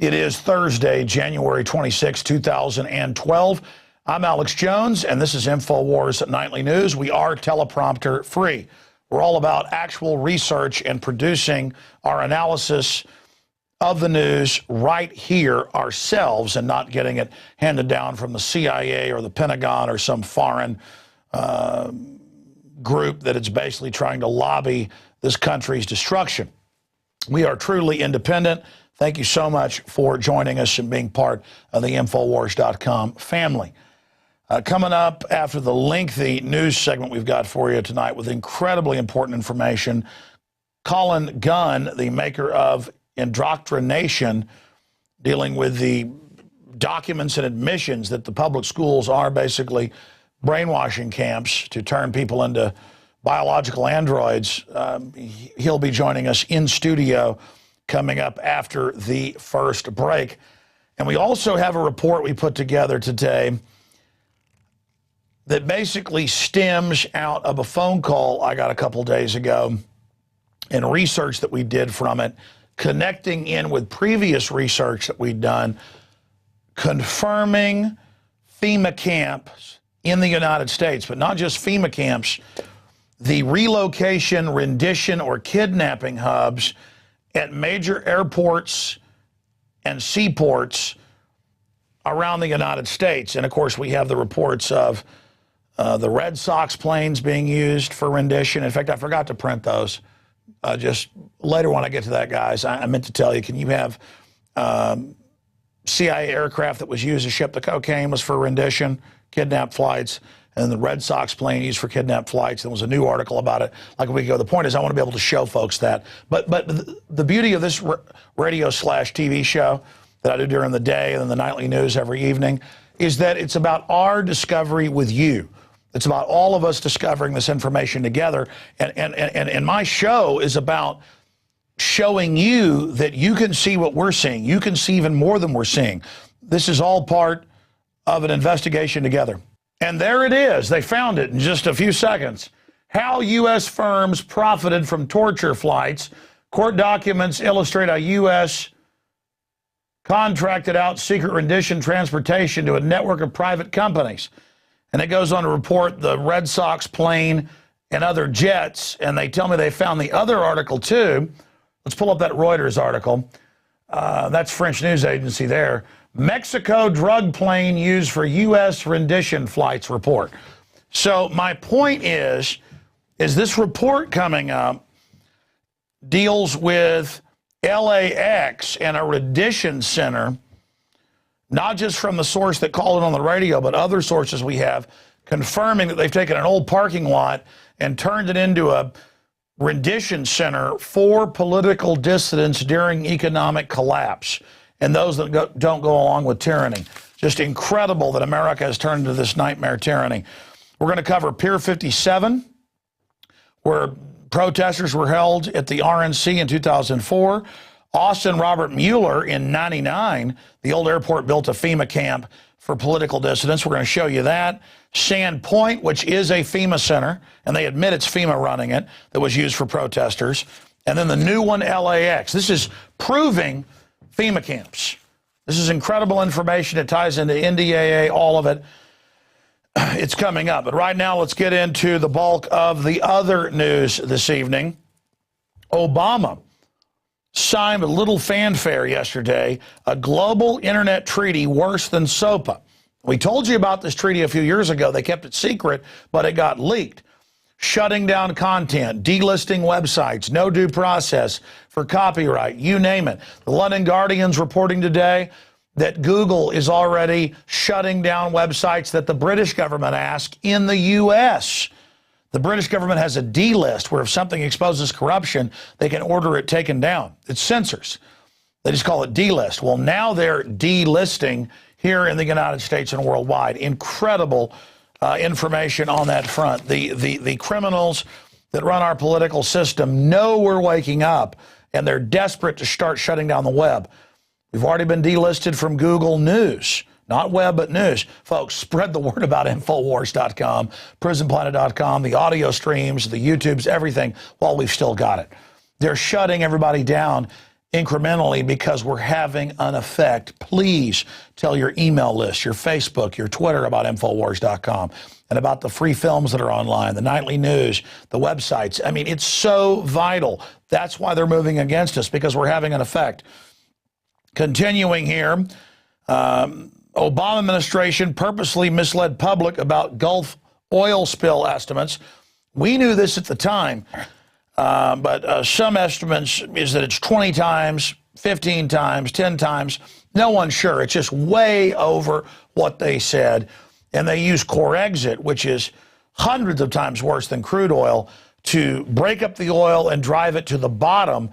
It is Thursday, January 26, 2012. I'm Alex Jones, and this is InfoWars Nightly News. We are teleprompter free. We're all about actual research and producing our analysis of the news right here ourselves and not getting it handed down from the CIA or the Pentagon or some foreign group that is basically trying to lobby this country's destruction. We are truly independent. Thank you so much for joining us and being part of the Infowars.com family. Coming up after the lengthy news segment we've got for you tonight with incredibly important information, Colin Gunn, the maker of IndoctriNation, dealing with the documents and admissions that the public schools are basically brainwashing camps to turn people into biological androids. He'll be joining us in studio coming up after the first break. And we also have a report we put together today that basically stems out of a phone call I got a couple days ago and research that we did from it, connecting in with previous research that we'd done, confirming FEMA camps in the United States, but not just FEMA camps, the relocation, rendition, or kidnapping hubs at major airports and seaports around the United States. And of course, we have the reports of the Red Sox planes being used for rendition. In fact, I forgot to print those. Just later when I get to that, guys, I meant to tell you, can you have CIA aircraft that was used to ship the cocaine was for rendition, kidnapped flights, and the Red Sox plane used for kidnapped flights. There was a new article about it like a week ago. The point is I want to be able to show folks that. But the beauty of this radio/TV show that I do during the day and then the nightly news every evening is that it's about our discovery with you. It's about all of us discovering this information together. And my show is about showing you that you can see what we're seeing. You can see even more than we're seeing. This is all part of an investigation together. And there it is. They found it in just a few seconds. How U.S. firms profited from torture flights. Court documents illustrate how U.S. contracted out secret rendition transportation to a network of private companies. And it goes on to report the Red Sox plane and other jets. And they tell me they found the other article, too. Let's pull up that Reuters article. That's French news agency there. Mexico drug plane used for U.S. rendition flights report. So my point is this report coming up deals with LAX and a rendition center, not just from the source that called it on the radio, but other sources we have, confirming that they've taken an old parking lot and turned it into a rendition center for political dissidents during economic collapse and those that don't go along with tyranny. Just incredible that America has turned into this nightmare tyranny. We're going to cover Pier 57, where protesters were held at the RNC in 2004. Austin Robert Mueller in 99, the old airport built a FEMA camp for political dissidents. We're going to show you that. Sand Point, which is a FEMA center, and they admit it's FEMA running it, that was used for protesters. And then the new one, LAX. This is proving FEMA camps. This is incredible information. It ties into NDAA, all of it. It's coming up. But right now, let's get into the bulk of the other news this evening. Obama signed with little fanfare yesterday a global internet treaty worse than SOPA. We told you about this treaty a few years ago. They kept it secret, but it got leaked. Shutting down content, delisting websites, no due process for copyright, you name it. The London Guardian's reporting today that Google is already shutting down websites that the British government asked in the U.S. The British government has a delist where if something exposes corruption, they can order it taken down. It censors. They just call it delist. Well, now they're delisting here in the United States and worldwide. Incredible information on that front. The criminals that run our political system know we're waking up, and they're desperate to start shutting down the web. We've already been delisted from Google News. Not web, but news. Folks, spread the word about Infowars.com, PrisonPlanet.com, the audio streams, the YouTubes, everything, while we've still got it. They're shutting everybody down incrementally because we're having an effect. Please tell your email list, your Facebook, your Twitter about Infowars.com and about the free films that are online, the nightly news, the websites. I mean, it's so vital. That's why they're moving against us, because we're having an effect. Continuing here, Obama administration purposely misled public about Gulf oil spill estimates. We knew this at the time. But some estimates is that it's 20 times, 15 times, 10 times. No one's sure. It's just way over what they said. And they use core exit, which is hundreds of times worse than crude oil, to break up the oil and drive it to the bottom,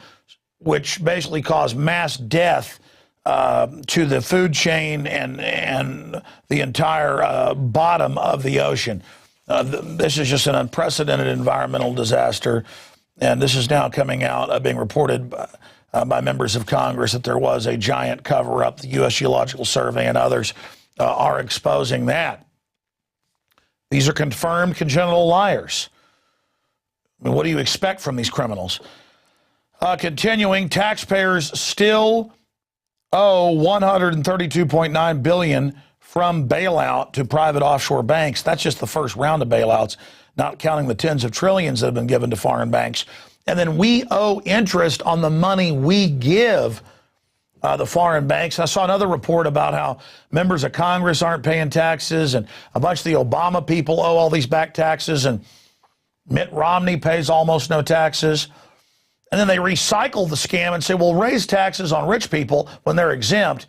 which basically caused mass death to the food chain and the entire bottom of the ocean. This is just an unprecedented environmental disaster. And this is now coming out, being reported by members of Congress that there was a giant cover-up. The U.S. Geological Survey and others are exposing that. These are confirmed congenital liars. I mean, what do you expect from these criminals? Continuing, taxpayers still owe $132.9 billion from bailout to private offshore banks. That's just the first round of bailouts, not counting the tens of trillions that have been given to foreign banks. And then we owe interest on the money we give the foreign banks. I saw another report about how members of Congress aren't paying taxes, and a bunch of the Obama people owe all these back taxes, and Mitt Romney pays almost no taxes. And then they recycle the scam and say, well, raise taxes on rich people when they're exempt.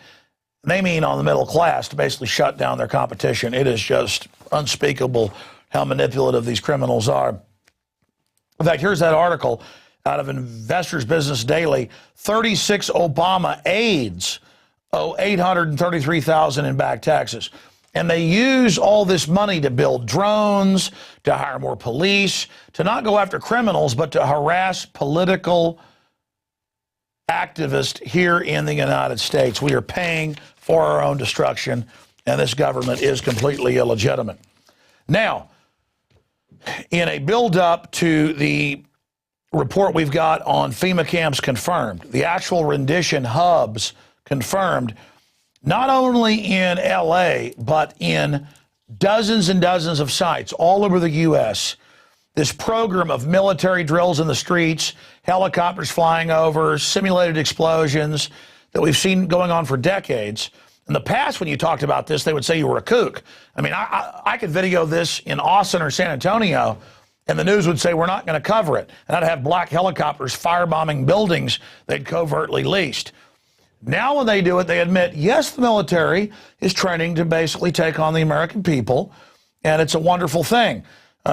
They mean on the middle class, to basically shut down their competition. It is just unspeakable how manipulative these criminals are. In fact, here's that article out of Investors Business Daily. 36 Obama aides owe $833,000 in back taxes. And they use all this money to build drones, to hire more police, to not go after criminals, but to harass political activists here in the United States. We are paying for our own destruction, and this government is completely illegitimate. Now, in a build-up to the report we've got on FEMA camps confirmed, the actual rendition hubs confirmed, not only in L.A., but in dozens and dozens of sites all over the U.S., this program of military drills in the streets, helicopters flying over, simulated explosions that we've seen going on for decades. In the past, when you talked about this, they would say you were a kook. I mean, I could video this in Austin or San Antonio, and the news would say we're not going to cover it. And I'd have black helicopters firebombing buildings they'd covertly leased. Now when they do it, they admit, yes, the military is training to basically take on the American people, and it's a wonderful thing.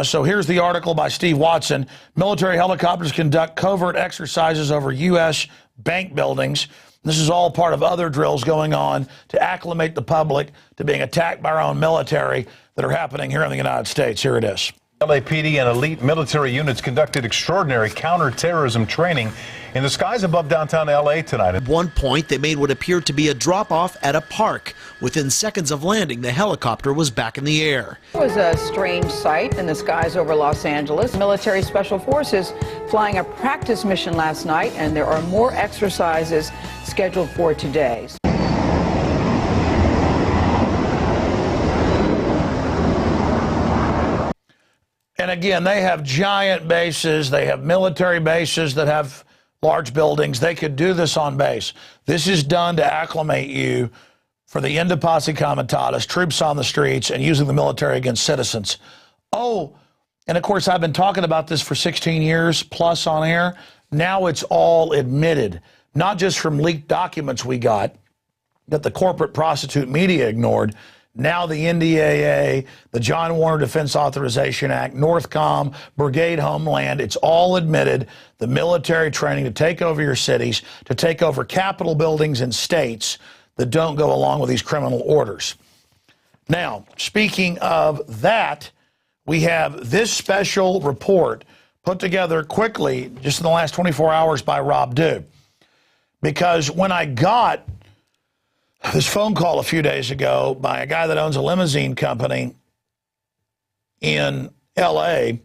So here's the article by Steve Watson. Military helicopters conduct covert exercises over U.S. bank buildings. This is all part of other drills going on to acclimate the public to being attacked by our own military that are happening here in the United States. Here it is. LAPD and elite military units conducted extraordinary counterterrorism training in the skies above downtown LA tonight. At one point, they made what appeared to be a drop-off at a park. Within seconds of landing, the helicopter was back in the air. It was a strange sight in the skies over Los Angeles. Military Special Forces flying a practice mission last night, and there are more exercises scheduled for today. And again, they have giant bases. They have military bases that have large buildings. They could do this on base. This is done to acclimate you for the end of posse comitatus, troops on the streets, and using the military against citizens. Oh, and of course, I've been talking about this for 16 years plus on air. Now it's all admitted, not just from leaked documents we got that the corporate prostitute media ignored. Now the NDAA, the John Warner Defense Authorization Act, Northcom, Brigade Homeland, it's all admitted the military training to take over your cities, to take over Capitol buildings and states that don't go along with these criminal orders. Now, speaking of that, we have this special report put together quickly just in the last 24 hours by Rob Dew. Because when I got this phone call a few days ago by a guy that owns a limousine company in L.A.,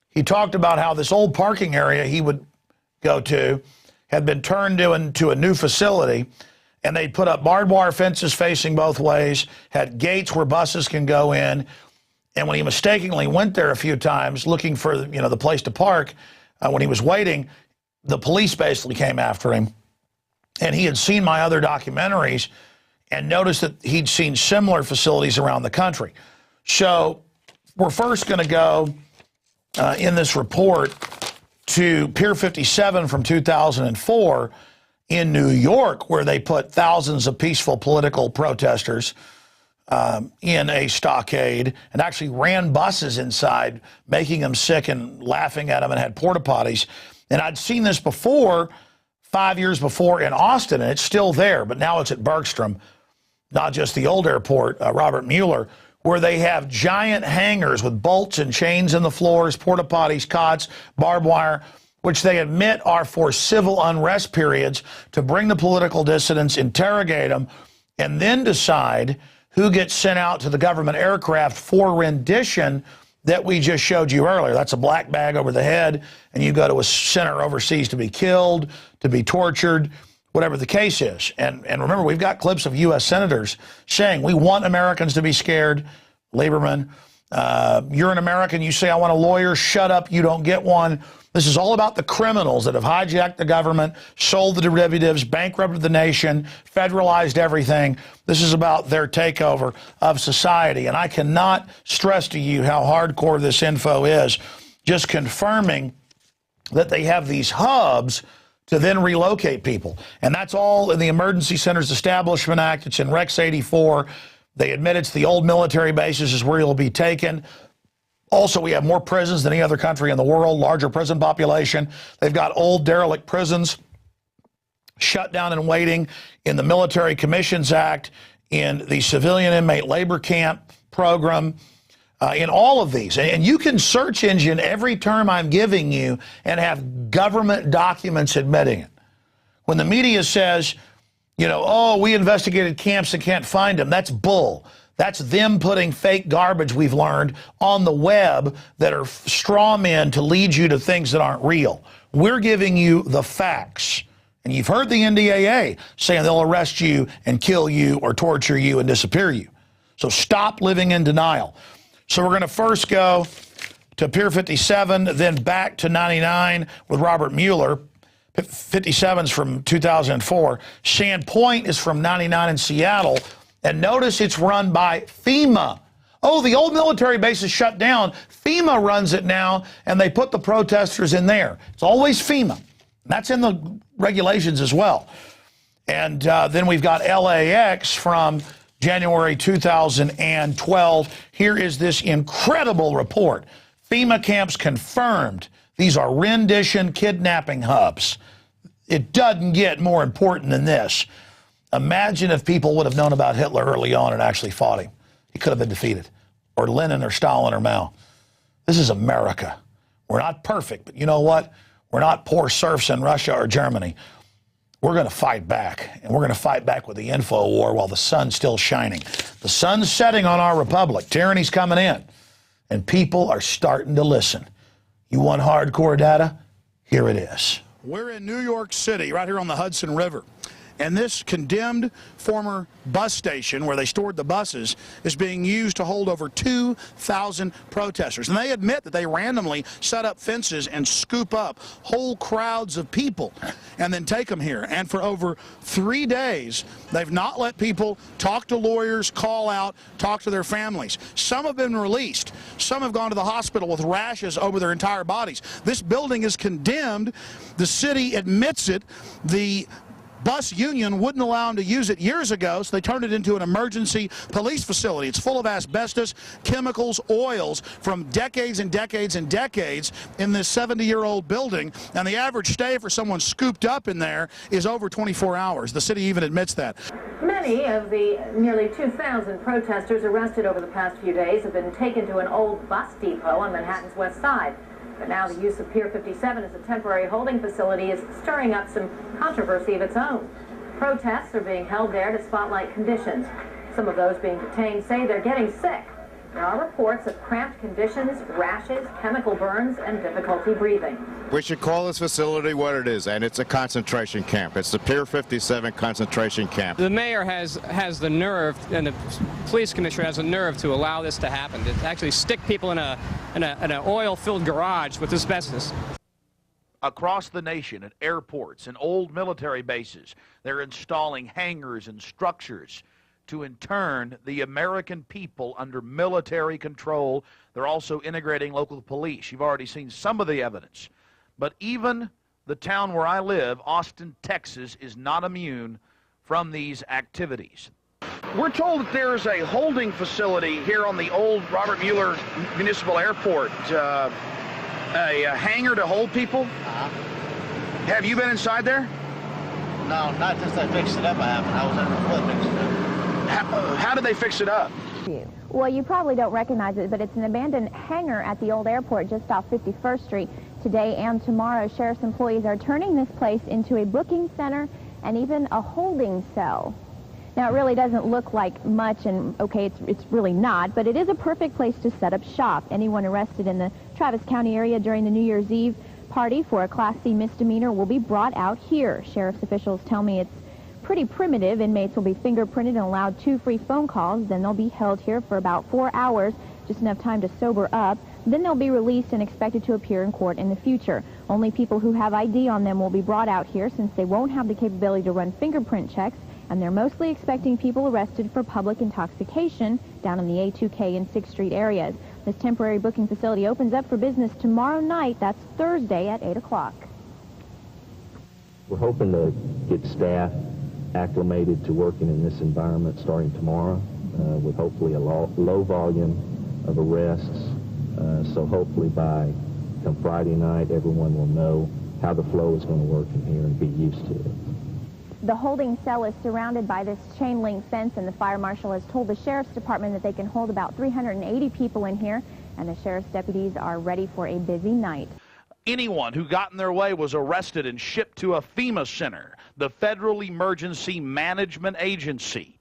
he talked about how this old parking area he would go to had been turned into a new facility, and they'd put up barbed wire fences facing both ways, had gates where buses can go in. And when he mistakenly went there a few times looking for, the place to park, when he was waiting, the police basically came after him. And he had seen my other documentaries and noticed that he'd seen similar facilities around the country. So we're first going to go in this report to Pier 57 from 2004 in New York, where they put thousands of peaceful political protesters in a stockade and actually ran buses inside, making them sick and laughing at them, and had porta potties. And I'd seen this before, 5 years before, in Austin, and it's still there, but now it's at Bergstrom, not just the old airport, Robert Mueller, where they have giant hangars with bolts and chains in the floors, porta potties, cots, barbed wire, which they admit are for civil unrest periods, to bring the political dissidents, interrogate them, and then decide who gets sent out to the government aircraft for rendition that we just showed you earlier. That's a black bag over the head, and you go to a center overseas to be killed, to be tortured, whatever the case is. And remember, we've got clips of U.S. senators saying, we want Americans to be scared. Lieberman, you're an American, you say, I want a lawyer, shut up, you don't get one. This is all about the criminals that have hijacked the government, sold the derivatives, bankrupted the nation, federalized everything. This is about their takeover of society. And I cannot stress to you how hardcore this info is, just confirming that they have these hubs to then relocate people. And that's all in the Emergency Centers Establishment Act. It's in Rex 84. They admit it's the old military bases is where you'll be taken. Also, we have more prisons than any other country in the world, larger prison population. They've got old derelict prisons shut down and waiting in the Military Commissions Act, in the Civilian Inmate Labor Camp program, in all of these. And you can search engine every term I'm giving you and have government documents admitting it. When the media says, oh, we investigated camps and can't find them, that's bull. That's them putting fake garbage, we've learned, on the web that are straw men to lead you to things that aren't real. We're giving you the facts. And you've heard the NDAA saying they'll arrest you and kill you or torture you and disappear you. So stop living in denial. So we're going to first go to Pier 57, then back to 99 with Robert Mueller. 57's from 2004. Sand Point is from 99 in Seattle. And notice it's run by FEMA. Oh, the old military base is shut down. FEMA runs it now, and they put the protesters in there. It's always FEMA. That's in the regulations as well. And then we've got LAX from January 2012. Here is this incredible report. FEMA camps confirmed. These are rendition kidnapping hubs. It doesn't get more important than this. Imagine if people would have known about Hitler early on and actually fought him. He could have been defeated. Or Lenin or Stalin or Mao. This is America. We're not perfect, but you know what? We're not poor serfs in Russia or Germany. We're going to fight back. And we're going to fight back with the info war while the sun's still shining. The sun's setting on our republic. Tyranny's coming in. And people are starting to listen. You want hardcore data? Here it is. We're in New York City, right here on the Hudson River. And this condemned former bus station where they stored the buses is being used to hold over 2,000 protesters. And they admit that they randomly set up fences and scoop up whole crowds of people and then take them here. And for over 3 days, they've not let people talk to lawyers, call out, talk to their families. Some have been released. Some have gone to the hospital with rashes over their entire bodies. This building is condemned. The city admits it. The bus union wouldn't allow them to use it years ago, so they turned it into an emergency police facility. It's full of asbestos, chemicals, oils from decades and decades and decades in this 70-year-old building, and the average stay for someone scooped up in there is over 24 hours. The city even admits that. Many of the nearly 2,000 protesters arrested over the past few days have been taken to an old bus depot on Manhattan's West Side. But now the use of Pier 57 as a temporary holding facility is stirring up some controversy of its own. Protests are being held there to spotlight conditions. Some of those being detained say they're getting sick. There are reports of cramped conditions, rashes, chemical burns, and difficulty breathing. We should call this facility what it is, and it's a concentration camp. It's the Pier 57 concentration camp. The mayor has the nerve, and the police commissioner has the nerve to allow this to happen, to actually stick people in an oil-filled garage with asbestos. Across the nation, at airports and old military bases, they're installing hangars and structures to intern the American people under military control. They're also integrating local police. You've already seen some of the evidence. But even the town where I live, Austin, Texas, is not immune from these activities. We're told that there's a holding facility here on the old Robert Mueller Municipal Airport, a hangar to hold people. Have you been inside there? No, not since they fixed it up. I haven't. I was in the foot fixing it up. How did they fix it up? Well, you probably don't recognize it, but it's an abandoned hangar at the old airport just off 51st Street. Today and tomorrow, sheriff's employees are turning this place into a booking center and even a holding cell. Now, it really doesn't look like much, and okay, it's really not, but it is a perfect place to set up shop. Anyone arrested in the Travis County area during the New Year's Eve party for a Class C misdemeanor will be brought out here. Sheriff's officials tell me it's pretty primitive. Inmates will be fingerprinted and allowed 2 free phone calls. Then they'll be held here for about 4 hours, just enough time to sober up. Then they'll be released and expected to appear in court in the future. Only people who have ID on them will be brought out here, since they won't have the capability to run fingerprint checks, and they're mostly expecting people arrested for public intoxication down in the A2K and 6th Street areas. This temporary booking facility opens up for business tomorrow night. That's Thursday at 8 o'clock. We're hoping to get staff acclimated to working in this environment starting tomorrow, with hopefully a low volume of arrests. So hopefully by come Friday night, everyone will know how the flow is going to work in here and be used to it. The holding cell is surrounded by this chain link fence, and the fire marshal has told the sheriff's department that they can hold about 380 people in here, and the sheriff's deputies are ready for a busy night. Anyone who got in their way was arrested and shipped to a FEMA center, the Federal Emergency Management Agency.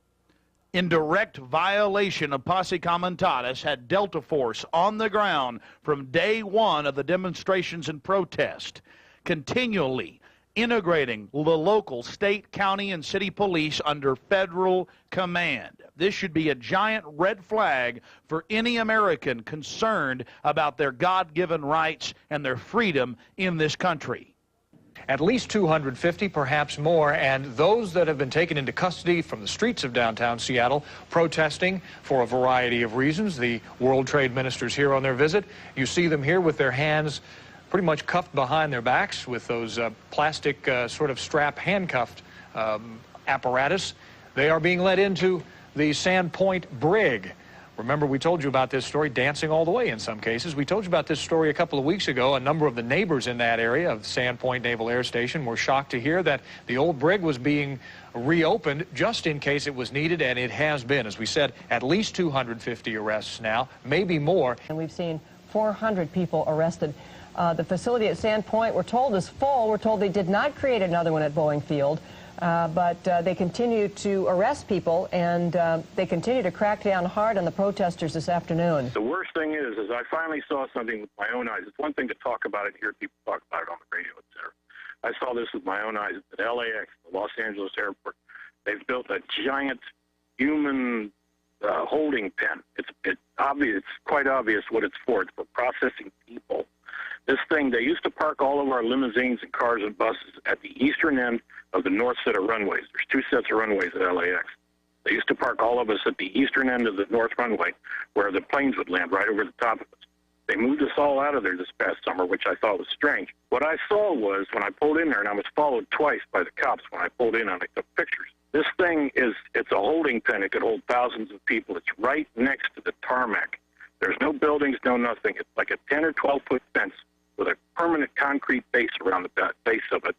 In direct violation of Posse Comitatus, had Delta Force on the ground from day one of the demonstrations and protest, continually integrating the local, state, county, and city police under federal command. This should be a giant red flag for any American concerned about their God-given rights and their freedom in this country. At least 250, perhaps more, and those that have been taken into custody from the streets of downtown Seattle, protesting for a variety of reasons. The World Trade Ministers here on their visit. You see them here with their hands pretty much cuffed behind their backs with those plastic sort of strap handcuffed apparatus. They are being led into the Sand Point brig. Remember, we told you about this story, dancing all the way in some cases. We told you about this story a couple of weeks ago. A number of the neighbors in that area of Sand Point Naval Air Station were shocked to hear that the old brig was being reopened just in case it was needed, and it has been. As we said, at least 250 arrests now, maybe more. And we've seen 400 people arrested. The facility at Sand Point, we're told, is full. We're told they did not create another one at Boeing Field. But they continue to arrest people, and they continue to crack down hard on the protesters this afternoon. The worst thing is I finally saw something with my own eyes. It's one thing to talk about it, hear people talk about it on the radio, etc. I saw this with my own eyes at LAX, the Los Angeles Airport. They've built a giant human holding pen. It's obvious. It's quite obvious what it's for. It's for processing people. This thing, they used to park all of our limousines and cars and buses at the eastern end of the north set of runways. There's 2 sets of runways at LAX. They used to park all of us at the eastern end of the north runway where the planes would land right over the top of us. They moved us all out of there this past summer, which I thought was strange. What I saw was when I pulled in there, and I was followed twice by the cops when I pulled in and I took pictures. This thing it's a holding pen. It could hold thousands of people. It's right next to the tarmac. There's no buildings, no nothing. It's like a 10 or 12-foot fence with a permanent concrete base around the base of it.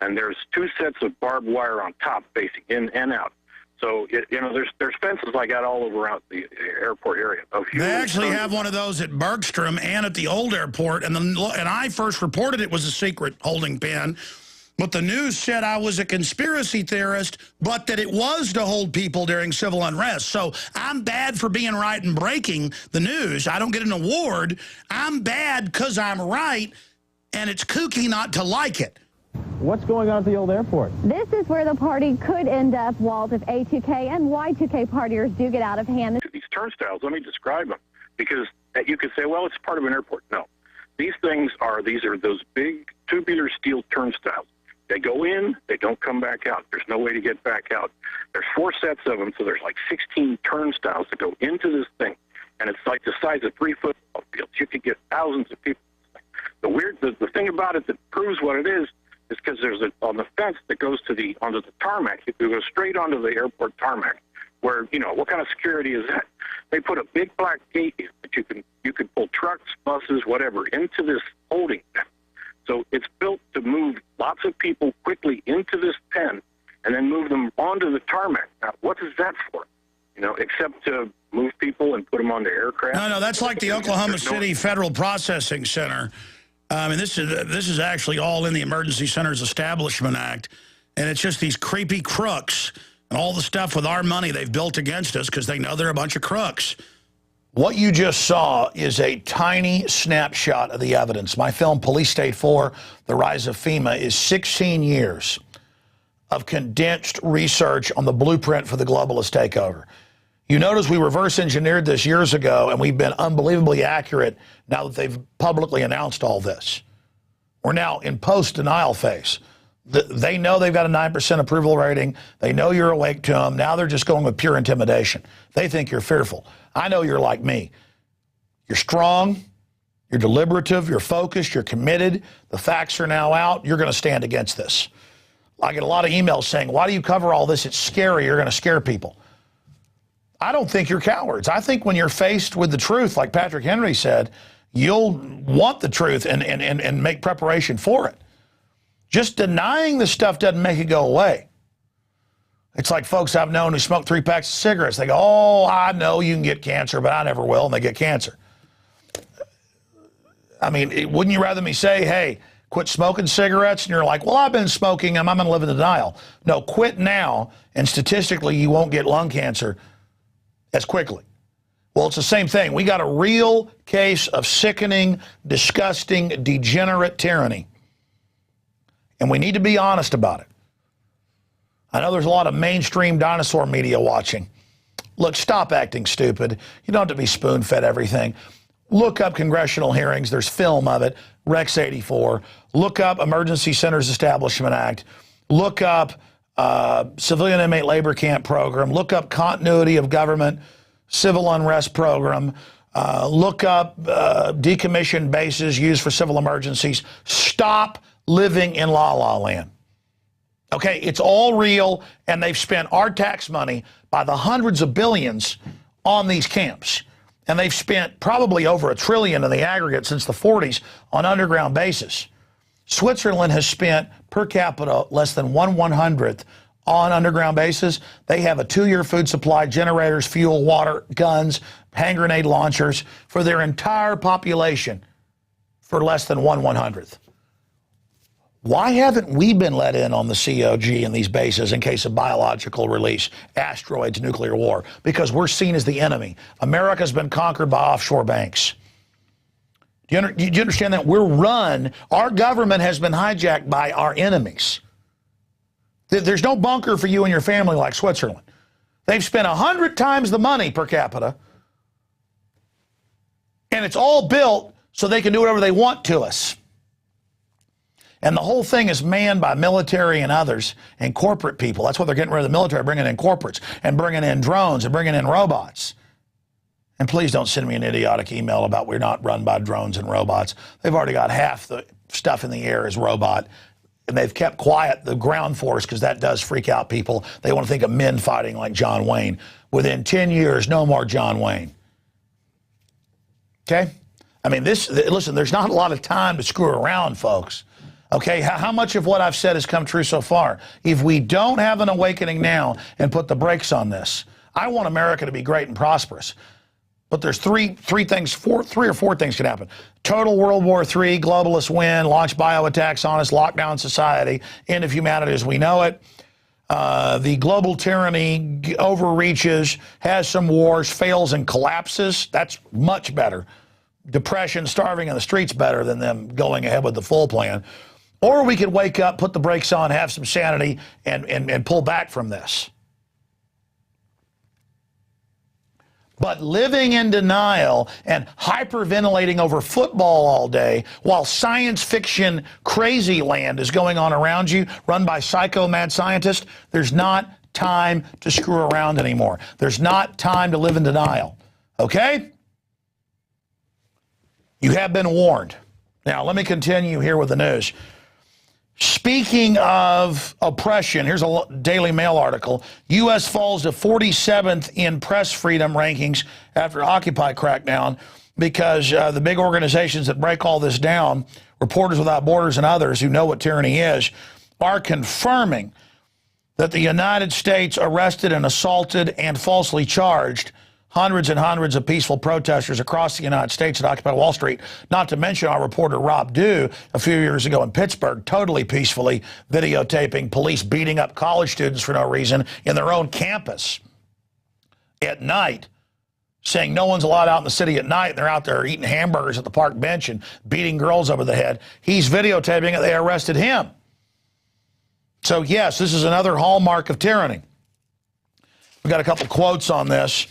And there's 2 sets of barbed wire on top facing in and out. So, there's fences like that all over around the airport area. They actually have one of those at Bergstrom and at the old airport. And I first reported it was a secret holding pen. But the news said I was a conspiracy theorist, but that it was to hold people during civil unrest. So I'm bad for being right and breaking the news. I don't get an award. I'm bad because I'm right, and it's kooky not to like it. What's going on at the old airport? This is where the party could end up, Walt, if A2K and Y2K partiers do get out of hand. These turnstiles, let me describe them, because you could say, well, it's part of an airport. No. These are those big tubular steel turnstiles. They go in, they don't come back out. There's no way to get back out. There's 4 sets of them, so there's like 16 turnstiles that go into this thing. And it's like the size of 3 football fields. You could get thousands of people. The thing about it that proves what it is because there's on the fence that goes onto the tarmac. You go straight onto the airport tarmac, where, what kind of security is that? They put a big black gate in that you can pull trucks, buses, whatever, into this holding pen. So it's built to move lots of people quickly into this pen and then move them onto the tarmac. Now, what is that for? Except to move people and put them onto aircraft? No, that's like the Oklahoma City Federal Processing Center. This is actually all in the Emergency Centers Establishment Act, and it's just these creepy crooks and all the stuff with our money they've built against us because they know they're a bunch of crooks. What you just saw is a tiny snapshot of the evidence. My film, Police State 4, The Rise of FEMA, is 16 years of condensed research on the blueprint for the globalist takeover. You notice we reverse engineered this years ago, and we've been unbelievably accurate now that they've publicly announced all this. We're now in post-denial phase. They know they've got a 9% approval rating. They know you're awake to them. Now they're just going with pure intimidation. They think you're fearful. I know you're like me. You're strong, you're deliberative, you're focused, you're committed. The facts are now out. You're going to stand against this. I get a lot of emails saying, why do you cover all this? It's scary. You're going to scare people. I don't think you're cowards. I think when you're faced with the truth, like Patrick Henry said, you'll want the truth and make preparation for it. Just denying the stuff doesn't make it go away. It's like folks I've known who smoke 3 packs of cigarettes. They go, oh, I know you can get cancer, but I never will, and they get cancer. I mean, wouldn't you rather me say, hey, quit smoking cigarettes? And you're like, well, I've been smoking them. I'm going to live in denial. No, quit now, and statistically you won't get lung cancer as quickly. Well, it's the same thing. We got a real case of sickening, disgusting, degenerate tyranny. And we need to be honest about it. I know there's a lot of mainstream dinosaur media watching. Look, stop acting stupid. You don't have to be spoon-fed everything. Look up congressional hearings. There's film of it. Rex 84. Look up Emergency Centers Establishment Act. Look up Civilian Inmate Labor Camp Program. Look up Continuity of Government Civil Unrest Program. Look up decommissioned bases used for civil emergencies. Stop living in la-la land. Okay, it's all real, and they've spent our tax money by the hundreds of billions on these camps. And they've spent probably over $1 trillion in the aggregate since the 40s on underground bases. Switzerland has spent per capita less than 1/100th on underground bases. They have a 2-year food supply, generators, fuel, water, guns, hand grenade launchers for their entire population for less than 1/100th. Why haven't we been let in on the COG in these bases in case of biological release, asteroids, nuclear war? Because we're seen as the enemy. America's been conquered by offshore banks. Do you understand that? We're run, our government has been hijacked by our enemies. There's no bunker for you and your family like Switzerland. They've spent 100 times the money per capita, and it's all built so they can do whatever they want to us. And the whole thing is manned by military and others and corporate people. That's why they're getting rid of the military, bringing in corporates and bringing in drones and bringing in robots. And please don't send me an idiotic email about we're not run by drones and robots. They've already got half the stuff in the air is robot. And they've kept quiet the ground force because that does freak out people. They want to think of men fighting like John Wayne. Within 10 years, no more John Wayne. Okay? I mean, listen, there's not a lot of time to screw around, folks. Okay, how much of what I've said has come true so far? If we don't have an awakening now and put the brakes on this, I want America to be great and prosperous. But there's three or four things can happen. Total World War III, globalists win, launch bioattacks on us, lockdown society, end of humanity as we know it. The global tyranny overreaches, has some wars, fails and collapses. That's much better. Depression, starving in the streets better than them going ahead with the full plan. Or we could wake up, put the brakes on, have some sanity, and pull back from this. But living in denial and hyperventilating over football all day while science fiction crazy land is going on around you, run by psycho mad scientists, there's not time to screw around anymore. There's not time to live in denial. Okay? You have been warned. Now, let me continue here with the news. Speaking of oppression, here's a Daily Mail article. U.S. falls to 47th in press freedom rankings after Occupy crackdown because the big organizations that break all this down, Reporters Without Borders and others who know what tyranny is, are confirming that the United States arrested and assaulted and falsely charged hundreds and hundreds of peaceful protesters across the United States that occupy Wall Street, not to mention our reporter Rob Dew a few years ago in Pittsburgh, totally peacefully videotaping police beating up college students for no reason in their own campus at night, saying no one's allowed out in the city at night. They're out there eating hamburgers at the park bench and beating girls over the head. He's videotaping it. They arrested him. So, yes, this is another hallmark of tyranny. We've got a couple quotes on this.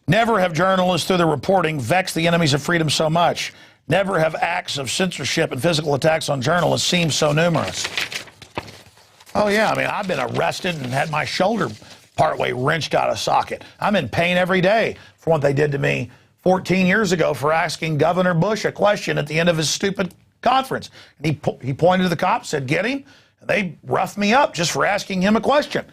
Never have journalists, through their reporting, vexed the enemies of freedom so much. Never have acts of censorship and physical attacks on journalists seemed so numerous. Oh, yeah, I mean, I've been arrested and had my shoulder partway wrenched out of socket. I'm in pain every day for what they did to me 14 years ago for asking Governor Bush a question at the end of his stupid conference. And he pointed to the cops, said, get him. And they roughed me up just for asking him a question.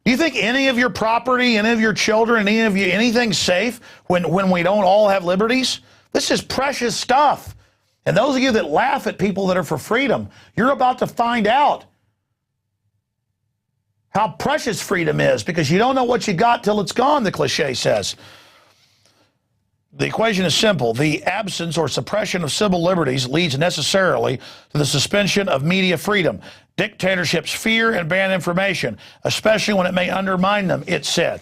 Do you think any of your property, any of your children, any of you, anything's safe when we don't all have liberties? This is precious stuff. And those of you that laugh at people that are for freedom, you're about to find out how precious freedom is because you don't know what you got till it's gone, the cliche says. The equation is simple. The absence or suppression of civil liberties leads necessarily to the suspension of media freedom. Dictatorships fear and ban information, especially when it may undermine them, it said.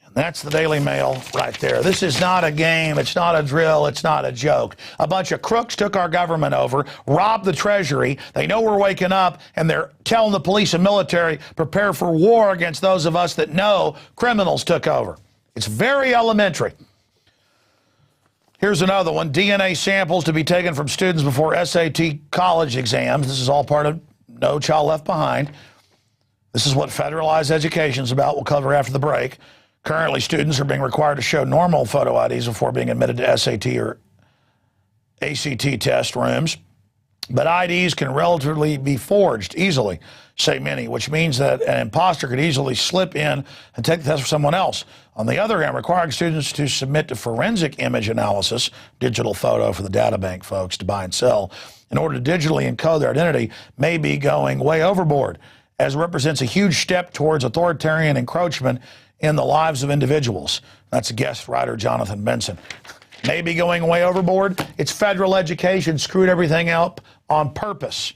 And that's the Daily Mail right there. This is not a game. It's not a drill. It's not a joke. A bunch of crooks took our government over, robbed the Treasury. They know we're waking up, and they're telling the police and military, prepare for war against those of us that know criminals took over. It's very elementary. Here's another one. DNA samples to be taken from students before SAT college exams. This is all part of No Child Left Behind. This is what federalized education is about. We'll cover after the break. Currently, students are being required to show normal photo IDs before being admitted to SAT or ACT test rooms. But IDs can relatively be forged easily, say many, which means that an imposter could easily slip in and take the test for someone else. On the other hand, requiring students to submit to forensic image analysis, digital photo for the data bank folks to buy and sell, in order to digitally encode their identity may be going way overboard, as it represents a huge step towards authoritarian encroachment in the lives of individuals. That's guest writer Jonathan Benson. Maybe going way overboard. It's federal education screwed everything up on purpose.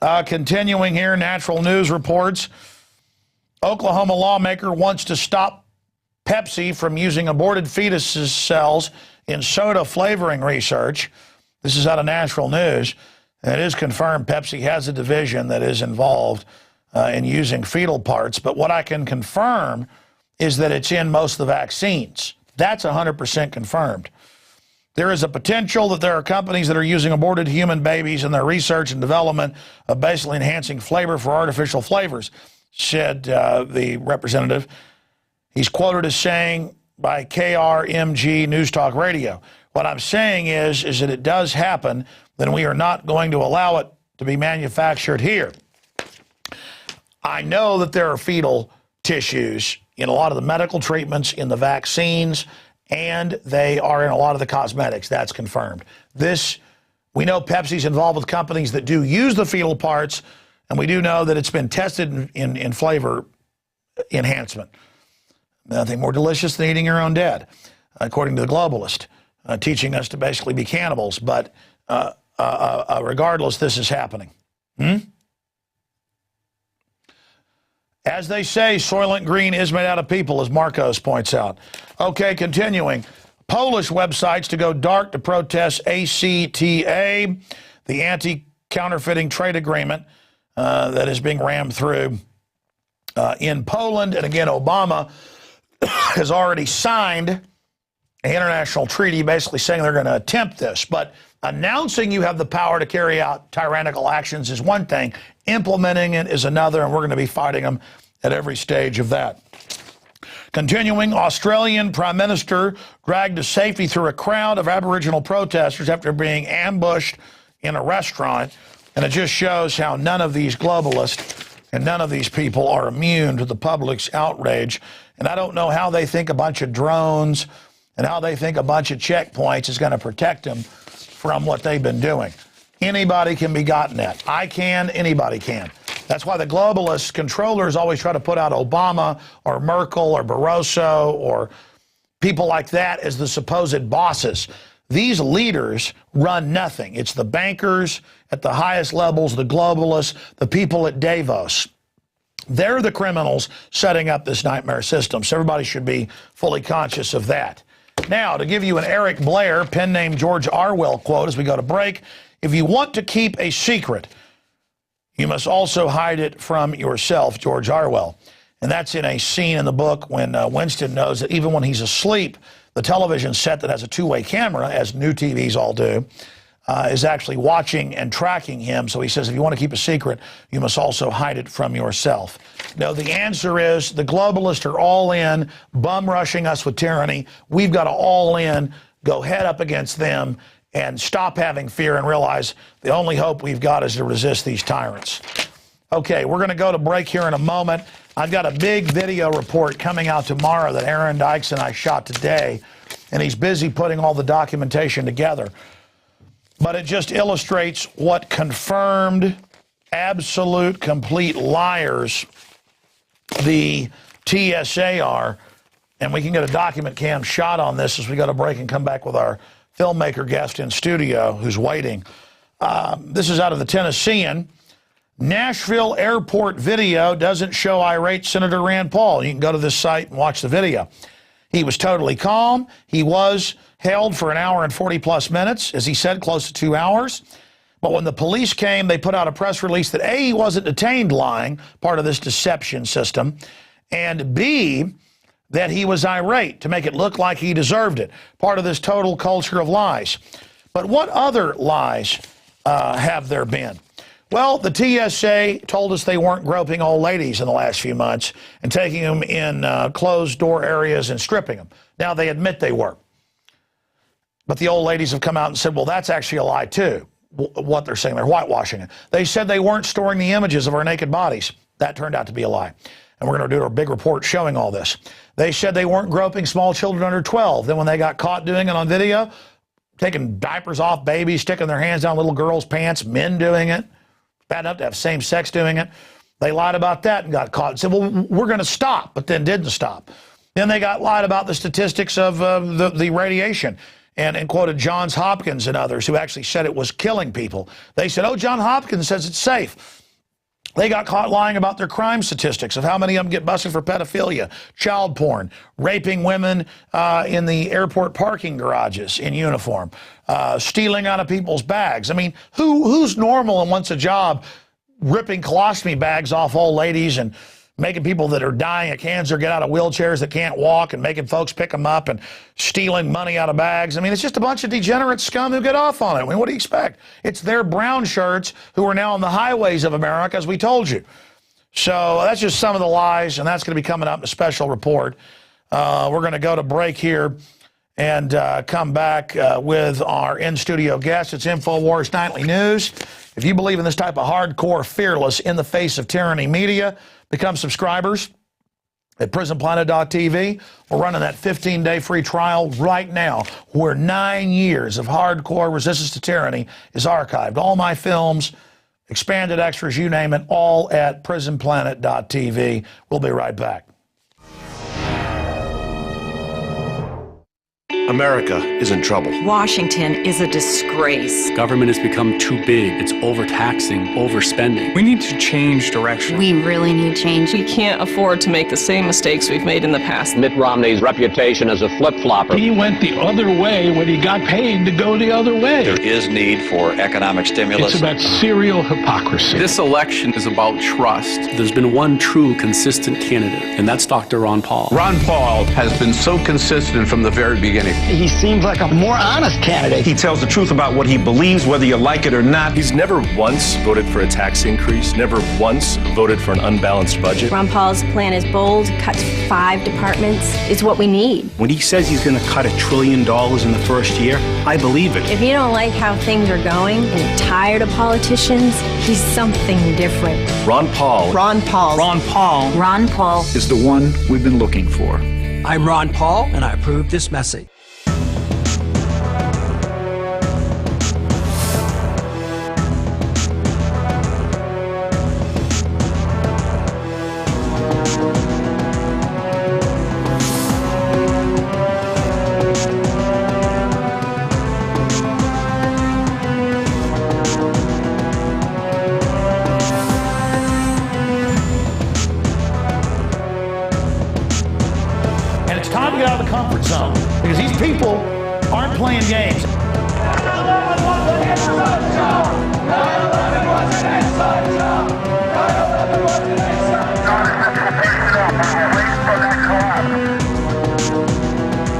Continuing here, Natural News reports, Oklahoma lawmaker wants to stop Pepsi from using aborted fetuses cells in soda flavoring research. This is out of Natural News. It is confirmed Pepsi has a division that is involved in using fetal parts, but what I can confirm is that it's in most of the vaccines. That's 100% confirmed. There is a potential that there are companies that are using aborted human babies in their research and development of basically enhancing flavor for artificial flavors, said the representative. He's quoted as saying by KRMG News Talk Radio. What I'm saying is that it does happen, then we are not going to allow it to be manufactured here. I know that there are fetal tissues in a lot of the medical treatments, in the vaccines, and they are in a lot of the cosmetics. That's confirmed. We know Pepsi's involved with companies that do use the fetal parts, and we do know that it's been tested in flavor enhancement. Nothing more delicious than eating your own dead. according to the globalist, teaching us to basically be cannibals. But regardless, this is happening. As they say, Soylent Green is made out of people, as Marcos points out. Okay, continuing. Polish websites to go dark to protest ACTA, the anti-counterfeiting trade agreement that is being rammed through in Poland. And again, Obama has already signed an international treaty basically saying they're going to attempt this. But announcing you have the power to carry out tyrannical actions is one thing. Implementing it is another, and we're going to be fighting them at every stage of that. Continuing, Australian Prime Minister dragged to safety through a crowd of Aboriginal protesters after being ambushed in a restaurant. And it just shows how none of these globalists and none of these people are immune to the public's outrage. And I don't know how they think a bunch of drones and how they think a bunch of checkpoints is going to protect them from what they've been doing. Anybody can be gotten at. I can, anybody can. That's why the globalist controllers always try to put out Obama or Merkel or Barroso or people like that as the supposed bosses. These leaders run nothing. It's the bankers at the highest levels, the globalists, the people at Davos. They're the criminals setting up this nightmare system. So everybody should be fully conscious of that. Now, to give you an Eric Blair, pen name George Orwell quote as we go to break, if you want to keep a secret, you must also hide it from yourself, George Orwell. And that's in a scene in the book when Winston knows that even when he's asleep, the television set that has a two-way camera, as new TVs all do, is actually watching and tracking him. So he says, if you want to keep a secret, you must also hide it from yourself. No, the answer is the globalists are all in, bum rushing us with tyranny. We've got to all in, go head up against them, and stop having fear and realize the only hope we've got is to resist these tyrants. Okay, we're going to go to break here in a moment. I've got a big video report coming out tomorrow that Aaron Dykes and I shot today, and he's busy putting all the documentation together. But it just illustrates what confirmed, absolute, complete liars the TSA are. And we can get a document cam shot on this as we go to break and come back with our filmmaker guest in studio who's waiting. This is out of the Tennessean. Nashville airport video doesn't show irate Senator Rand Paul. You can go to this site and watch the video. He was totally calm. He was held for an hour and 40 plus minutes, as he said, close to 2 hours. But when the police came, they put out a press release that A, he wasn't detained lying, part of this deception system, and B, that he was irate to make it look like he deserved it, part of this total culture of lies. But what other lies have there been? Well, the TSA told us they weren't groping old ladies in the last few months and taking them in closed-door areas and stripping them. Now, they admit they were. But the old ladies have come out and said, well, that's actually a lie, too, what they're saying. They're whitewashing it. They said they weren't storing the images of our naked bodies. That turned out to be a lie. And we're going to do a big report showing all this. They said they weren't groping small children under 12. Then when they got caught doing it on video, taking diapers off babies, sticking their hands down little girls' pants, men doing it, bad enough to have same sex doing it. They lied about that and got caught and said, well, we're going to stop, but then didn't stop. Then they got lied about the statistics of the radiation and quoted Johns Hopkins and others who actually said it was killing people. They said, oh, Johns Hopkins says it's safe. They got caught lying about their crime statistics of how many of them get busted for pedophilia, child porn, raping women in the airport parking garages in uniform, stealing out of people's bags. I mean, who's normal and wants a job ripping colostomy bags off old ladies and making people that are dying of cancer get out of wheelchairs that can't walk and making folks pick them up and stealing money out of bags? I mean, it's just a bunch of degenerate scum who get off on it. I mean, what do you expect? It's their brown shirts who are now on the highways of America, as we told you. So that's just some of the lies, and that's going to be coming up in a special report. We're going to go to break here and come back with our in-studio guest. It's InfoWars Nightly News. If you believe in this type of hardcore, fearless, in-the-face-of-tyranny media, become subscribers at prisonplanet.tv. We're running that 15-day free trial right now where 9 years of hardcore resistance to tyranny is archived. All my films, expanded extras, you name it, all at prisonplanet.tv. We'll be right back. America is in trouble. Washington is a disgrace. Government has become too big. It's overtaxing, overspending. We need to change direction. We really need change. We can't afford to make the same mistakes we've made in the past. Mitt Romney's reputation as a flip-flopper. He went the other way when he got paid to go the other way. There is need for economic stimulus. It's about serial hypocrisy. This election is about trust. There's been one true, consistent candidate, and that's Dr. Ron Paul. Ron Paul has been so consistent from the very beginning. He seems like a more honest candidate. He tells the truth about what he believes, whether you like it or not. He's never once voted for a tax increase, never once voted for an unbalanced budget. Ron Paul's plan is bold, cuts 5 departments. It's what we need. When he says he's going to cut $1 trillion in the first year, I believe it. If you don't like how things are going and you're tired of politicians, he's something different. Ron Paul. Ron Paul. Ron Paul. Ron Paul is the one we've been looking for. I'm Ron Paul, and I approve this message. And it's time to get out of the comfort zone because these people aren't playing games.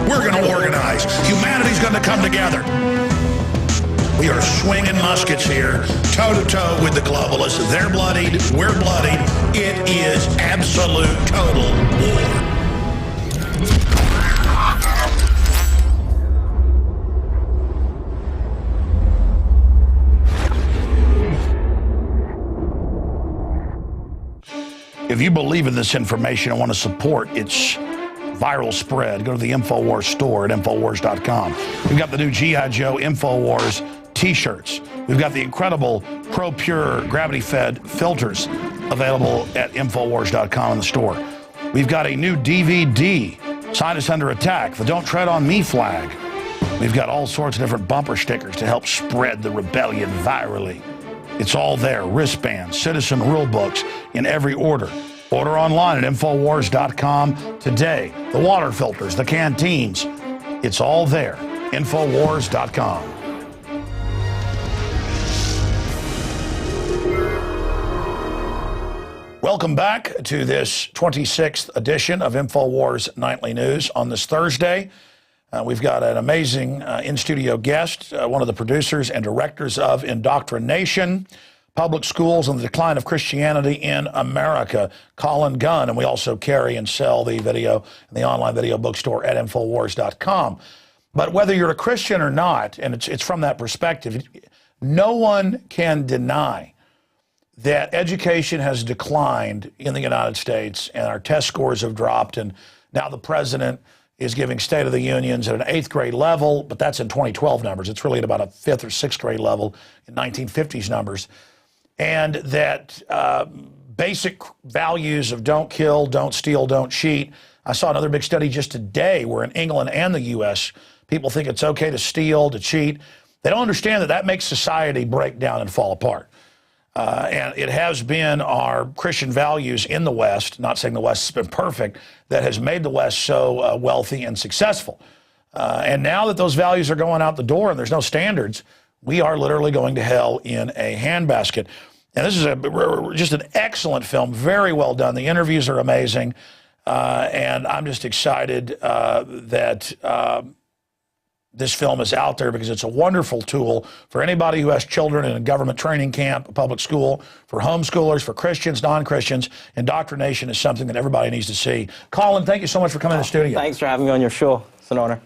We're going to organize. Humanity's going to come together. We are swinging muskets here, toe-to-toe with the globalists. They're bloodied, we're bloodied. It is absolute, total war. If you believe in this information and want to support its viral spread, go to the InfoWars store at InfoWars.com. We've got the new G.I. Joe InfoWars t-shirts. We've got the incredible Pure gravity-fed filters available at InfoWars.com in the store. We've got a new DVD, Scientists Under Attack, the Don't Tread on Me flag. We've got all sorts of different bumper stickers to help spread the rebellion virally. It's all there, wristbands, citizen rule books in every order. Order online at Infowars.com today. The water filters, the canteens, it's all there. Infowars.com. Welcome back to this 26th edition of InfoWars Nightly News on this Thursday. We've got an amazing in-studio guest, one of the producers and directors of IndoctriNation, Public Schools and the Decline of Christianity in America, Colin Gunn. And we also carry and sell the video in the online video bookstore at Infowars.com. But whether you're a Christian or not, and it's from that perspective, no one can deny that education has declined in the United States and our test scores have dropped, and now the president is giving State of the Unions at an 8th grade level, but that's in 2012 numbers. It's really at about a 5th or 6th grade level in 1950s numbers. And that basic values of don't kill, don't steal, don't cheat. I saw another big study just today where in England and the U.S., people think it's okay to steal, to cheat. They don't understand that that makes society break down and fall apart. And it has been our Christian values in the West, not saying the West has been perfect, that has made the West so wealthy and successful. And now that those values are going out the door and there's no standards, we are literally going to hell in a handbasket. And this is just an excellent film, very well done. The interviews are amazing. And I'm just excited that this film is out there because it's a wonderful tool for anybody who has children in a government training camp, a public school, for homeschoolers, for Christians, non-Christians. IndoctriNation is something that everybody needs to see. Colin, thank you so much for coming to the studio. Thanks for having me on your show. It's an honor.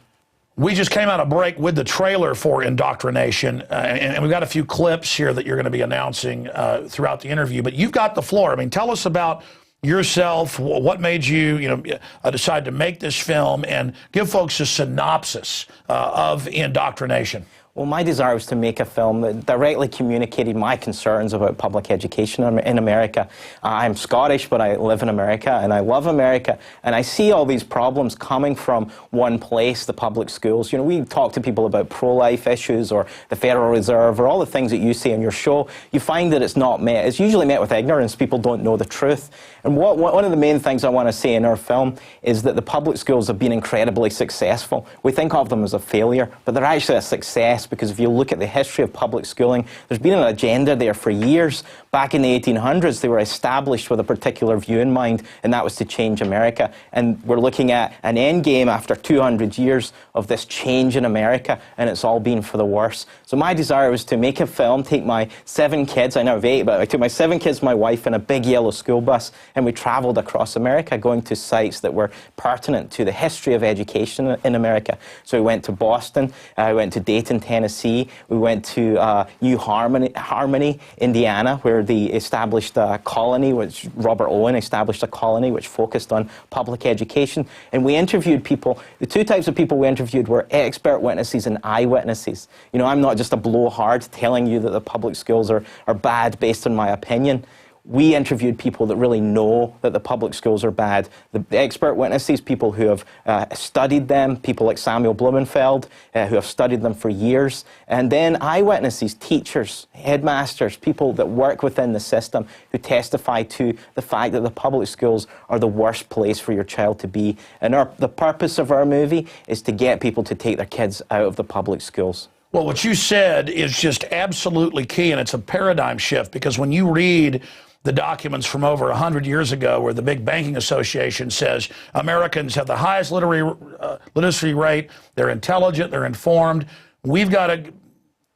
We just came out of break with the trailer for IndoctriNation, and we've got a few clips here that you're going to be announcing throughout the interview. But you've got the floor. I mean, tell us about yourself? What made you, decide to make this film, and give folks a synopsis of IndoctriNation? Well, my desire was to make a film that directly communicated my concerns about public education in America. I'm Scottish, but I live in America, and I love America, and I see all these problems coming from one place, the public schools. We talk to people about pro-life issues or the Federal Reserve or all the things that you see on your show. You find that it's not met. It's usually met with ignorance. People don't know the truth. And one of the main things I want to say in our film is that the public schools have been incredibly successful. We think of them as a failure, but they're actually a success, because if you look at the history of public schooling, there's been an agenda there for years. Back in the 1800s, they were established with a particular view in mind, and that was to change America. And we're looking at an end game after 200 years of this change in America, and it's all been for the worse. So my desire was to make a film, take my 7 kids, I now have 8, but I took my 7 kids, my wife, in a big yellow school bus, and we traveled across America, going to sites that were pertinent to the history of education in America. So we went to Boston, we went to Dayton, Tennessee, we went to New Harmony, Indiana, where they established a colony, which Robert Owen established a colony which focused on public education. And we interviewed people. The 2 types of people we interviewed were expert witnesses and eyewitnesses. I'm not just a blowhard telling you that the public schools are bad based on my opinion. We interviewed people that really know that the public schools are bad. The expert witnesses, people who have studied them, people like Samuel Blumenfeld, who have studied them for years. And then eyewitnesses, teachers, headmasters, people that work within the system who testify to the fact that the public schools are the worst place for your child to be. And the purpose of our movie is to get people to take their kids out of the public schools. Well, what you said is just absolutely key, and it's a paradigm shift, because when you read the documents from over 100 years ago, where the big banking association says Americans have the highest literacy rate, they're intelligent, they're informed, we've got to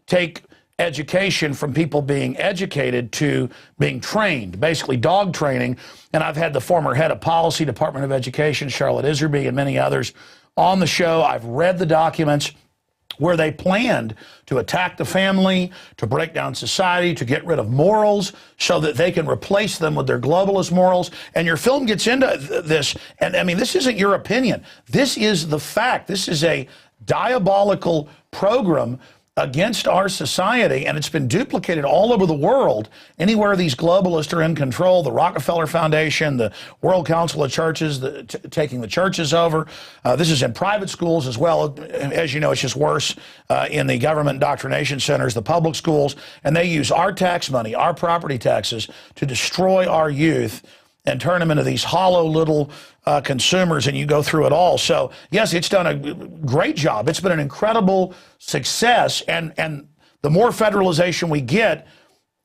take education from people being educated to being trained, basically dog training. And I've had the former head of policy, Department of Education, Charlotte Iserby, and many others on the show. I've read the documents where they planned to attack the family, to break down society, to get rid of morals so that they can replace them with their globalist morals. And your film gets into this, and I mean, this isn't your opinion. This is the fact. This is a diabolical program against our society, and it's been duplicated all over the world. Anywhere these globalists are in control, the Rockefeller Foundation, the World Council of Churches, taking the churches over. This is in private schools as well. As you know, it's just worse in the government indoctrination centers, the public schools, and they use our tax money, our property taxes, to destroy our youth and turn them into these hollow little consumers, and you go through it all. So, yes, it's done a great job. It's been an incredible success, and the more federalization we get,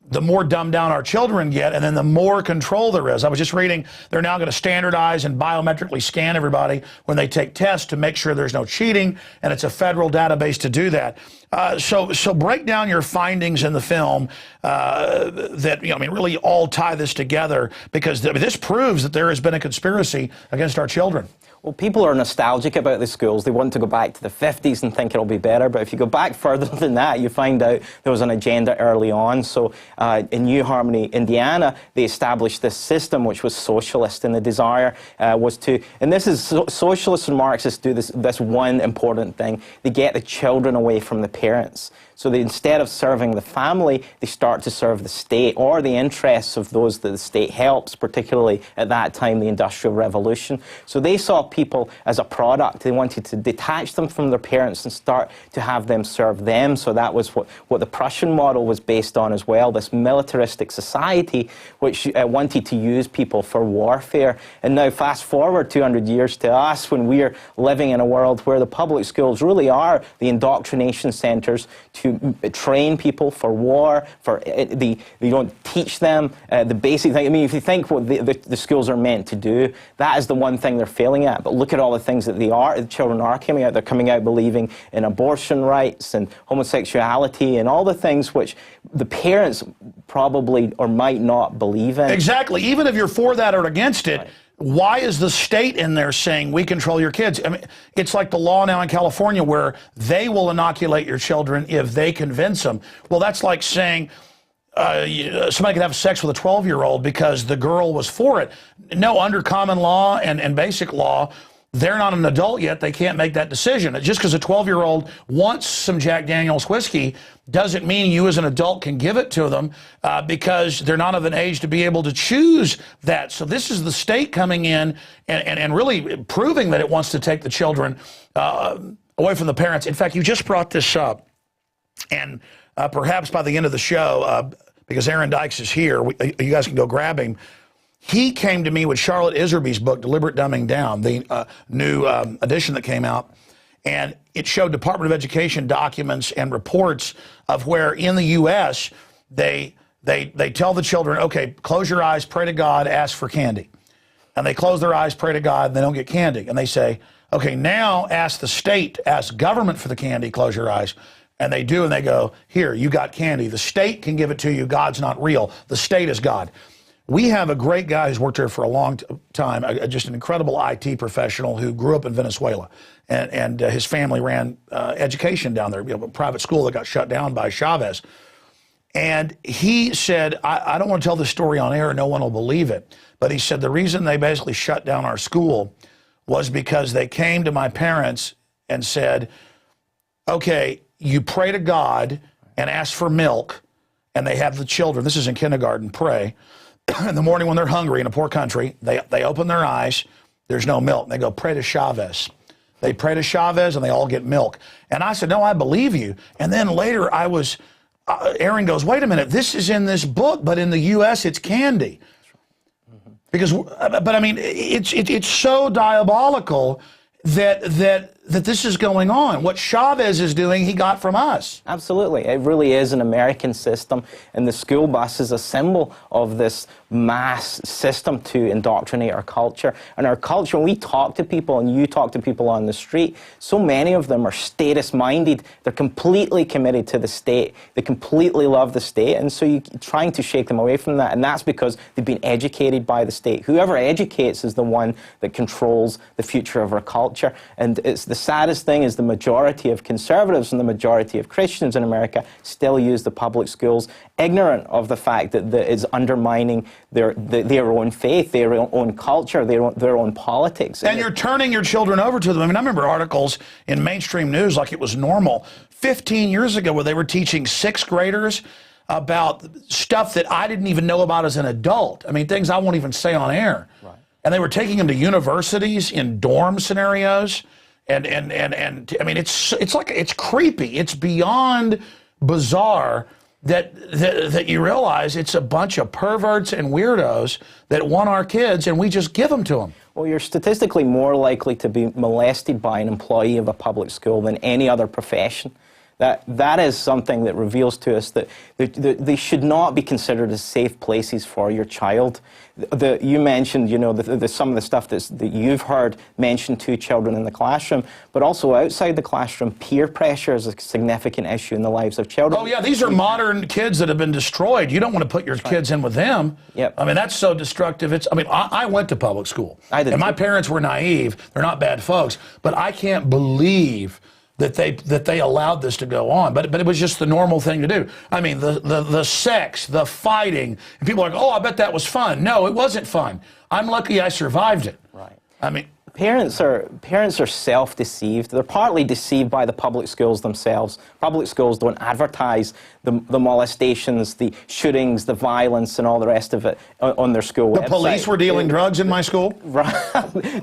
the more dumbed down our children get, and then the more control there is. I was just reading they're now going to standardize and biometrically scan everybody when they take tests to make sure there's no cheating, and it's a federal database to do that. So break down your findings in the film that, really all tie this together, because this proves that there has been a conspiracy against our children. Well, people are nostalgic about the schools. They want to go back to the 50s and think it'll be better. But if you go back further than that, you find out there was an agenda early on. So in New Harmony, Indiana, they established this system which was socialist, and the desire was to, and this is, socialists and Marxists do this one important thing. They get the children away from the parents. So they, instead of serving the family, they start to serve the state or the interests of those that the state helps, particularly at that time, the Industrial Revolution. So they saw people as a product. They wanted to detach them from their parents and start to have them serve them. So that was what the Prussian model was based on as well, this militaristic society which wanted to use people for warfare. And now fast forward 200 years to us, when we're living in a world where the public schools really are the indoctrination centers to train people for war. They don't teach them the basic thing. I mean, if you think what the schools are meant to do, that is the one thing they're failing at. But look at all the things that the children are coming out. They're coming out believing in abortion rights and homosexuality and all the things which the parents probably or might not believe in. Exactly. Even if you're for that or against it, right. Why is the state in there saying we control your kids? I mean, it's like the law now in California where they will inoculate your children if they convince them. Well, that's like saying somebody could have sex with a 12-year-old because the girl was for it. No, under common law and basic law, they're not an adult yet. They can't make that decision. Just because a 12-year-old wants some Jack Daniels whiskey doesn't mean you as an adult can give it to them because they're not of an age to be able to choose that. So this is the state coming in and really proving that it wants to take the children away from the parents. In fact, you just brought this up, and perhaps by the end of the show, because Aaron Dykes is here, you guys can go grab him. He came to me with Charlotte Iserby's book, Deliberate Dumbing Down, the new edition that came out, and it showed Department of Education documents and reports of where in the U.S. they tell the children, okay, close your eyes, pray to God, ask for candy. And they close their eyes, pray to God, and they don't get candy. And they say, okay, now ask the state, ask government for the candy, close your eyes. And they do, and they go, here, you got candy. The state can give it to you. God's not real. The state is God. We have a great guy who's worked here for a long time, just an incredible IT professional who grew up in Venezuela. And his family ran education down there, a private school that got shut down by Chavez. And he said, I don't want to tell this story on air, no one will believe it. But he said the reason they basically shut down our school was because they came to my parents and said, okay, you pray to God and ask for milk, and they have the children, this is in kindergarten, pray. In the morning when they're hungry in a poor country, they open their eyes, there's no milk. And they go, pray to Chavez. They pray to Chavez and they all get milk. And I said, no, I believe you. And then later Aaron goes, wait a minute, this is in this book, but in the U.S. it's candy. Because, but I mean, it's so diabolical that this is going on. What Chavez is doing, he got from us. Absolutely. It really is an American system, and the school bus is a symbol of this mass system to indoctrinate our culture. And our culture, when we talk to people, and you talk to people on the street, so many of them are status-minded. They're completely committed to the state. They completely love the state, and so you're trying to shake them away from that, and that's because they've been educated by the state. Whoever educates is the one that controls the future of our culture. And it's the saddest thing is the majority of conservatives and the majority of Christians in America still use the public schools, ignorant of the fact that it's undermining their own faith, their own culture, their own politics. And you're turning your children over to them. I mean, I remember articles in mainstream news like it was normal 15 years ago where they were teaching 6th graders about stuff that I didn't even know about as an adult. I mean, things I won't even say on air. Right. And they were taking them to universities in dorm scenarios. And I mean, it's creepy. It's beyond bizarre that you realize it's a bunch of perverts and weirdos that want our kids, and we just give them to them. Well, you're statistically more likely to be molested by an employee of a public school than any other profession. That is something that reveals to us that they should not be considered as safe places for your child. You mentioned, you know, some of the stuff that you've heard mentioned to children in the classroom, but also outside the classroom, peer pressure is a significant issue in the lives of children. Oh yeah, these are modern kids that have been destroyed. You don't want to put your kids in with them. Yep. I mean, that's so destructive. I went to public school. I did. And my parents were naive. They're not bad folks, but I can't believe that they allowed this to go on, but it was just the normal thing to do. I mean, the sex, the fighting, and people are like, oh, I bet that was fun. No, it wasn't fun. I'm lucky I survived it. Right. I mean, parents are self-deceived. They're partly deceived by the public schools themselves. Public schools don't advertise the molestations, the shootings, the violence, and all the rest of it on their school website. The police were dealing drugs in my school? Right. I'm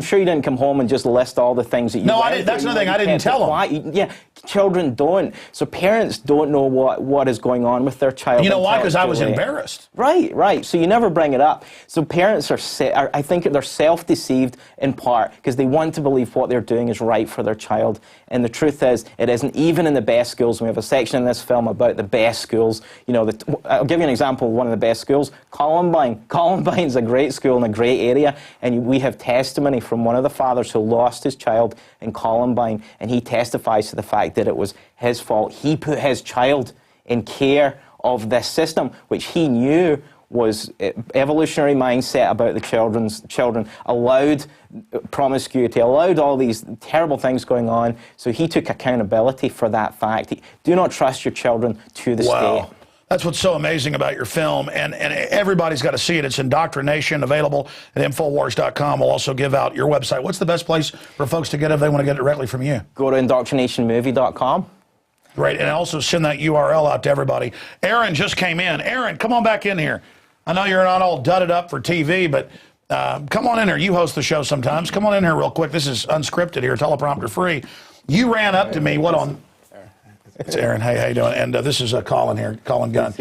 sure you didn't come home and just list all the things that you No, I didn't. That's another thing. I didn't tell them. Yeah, children don't. So parents don't know what is going on with their child. You know why? Because I was embarrassed. Right. So you never bring it up. So parents I think they're self-deceived in part because they want to believe what they're doing is right for their child. And the truth is, it isn't. Even in the best schools, we have a section in this film about the best schools. You know, I'll give you an example of one of the best schools, Columbine. Columbine's a great school in a great area, and we have testimony from one of the fathers who lost his child in Columbine, and he testifies to the fact that it was his fault. He put his child in care of this system, which he knew was evolutionary mindset about the children, allowed promiscuity, allowed all these terrible things going on. So he took accountability for that fact. Do not trust your children to the state. That's what's so amazing about your film, and everybody's got to see it. It's IndoctriNation, available at Infowars.com. We'll also give out your website. What's the best place for folks to get it if they want to get it directly from you? Go to IndoctrinationMovie.com. Great, and also send that URL out to everybody. Aaron just came in. Aaron, come on back in here. I know you're not all dudded up for TV, but come on in here. You host the show sometimes. Come on in here real quick. This is unscripted here, teleprompter free. You ran up to me, what on... It's Aaron. Hey, how you doing? And this is Colin here, Colin Gunn.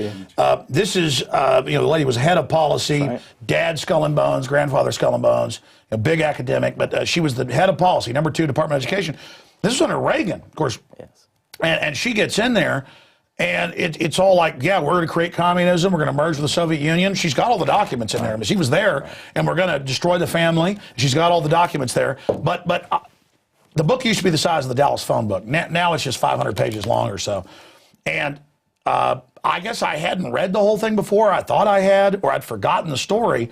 This is, the lady was head of policy, dad Skull and Bones, grandfather Skull and Bones, a big academic, but she was the head of policy, #2 Department of Education. This was under Reagan, of course. Yes. And she gets in there, and it's all like, yeah, we're going to create communism, we're going to merge with the Soviet Union. She's got all the documents in there. I mean, she was there, and we're going to destroy the family. She's got all the documents there. But the book used to be the size of the Dallas phone book. Now it's just 500 pages long or so. And I guess I hadn't read the whole thing before. I thought I had, or I'd forgotten the story.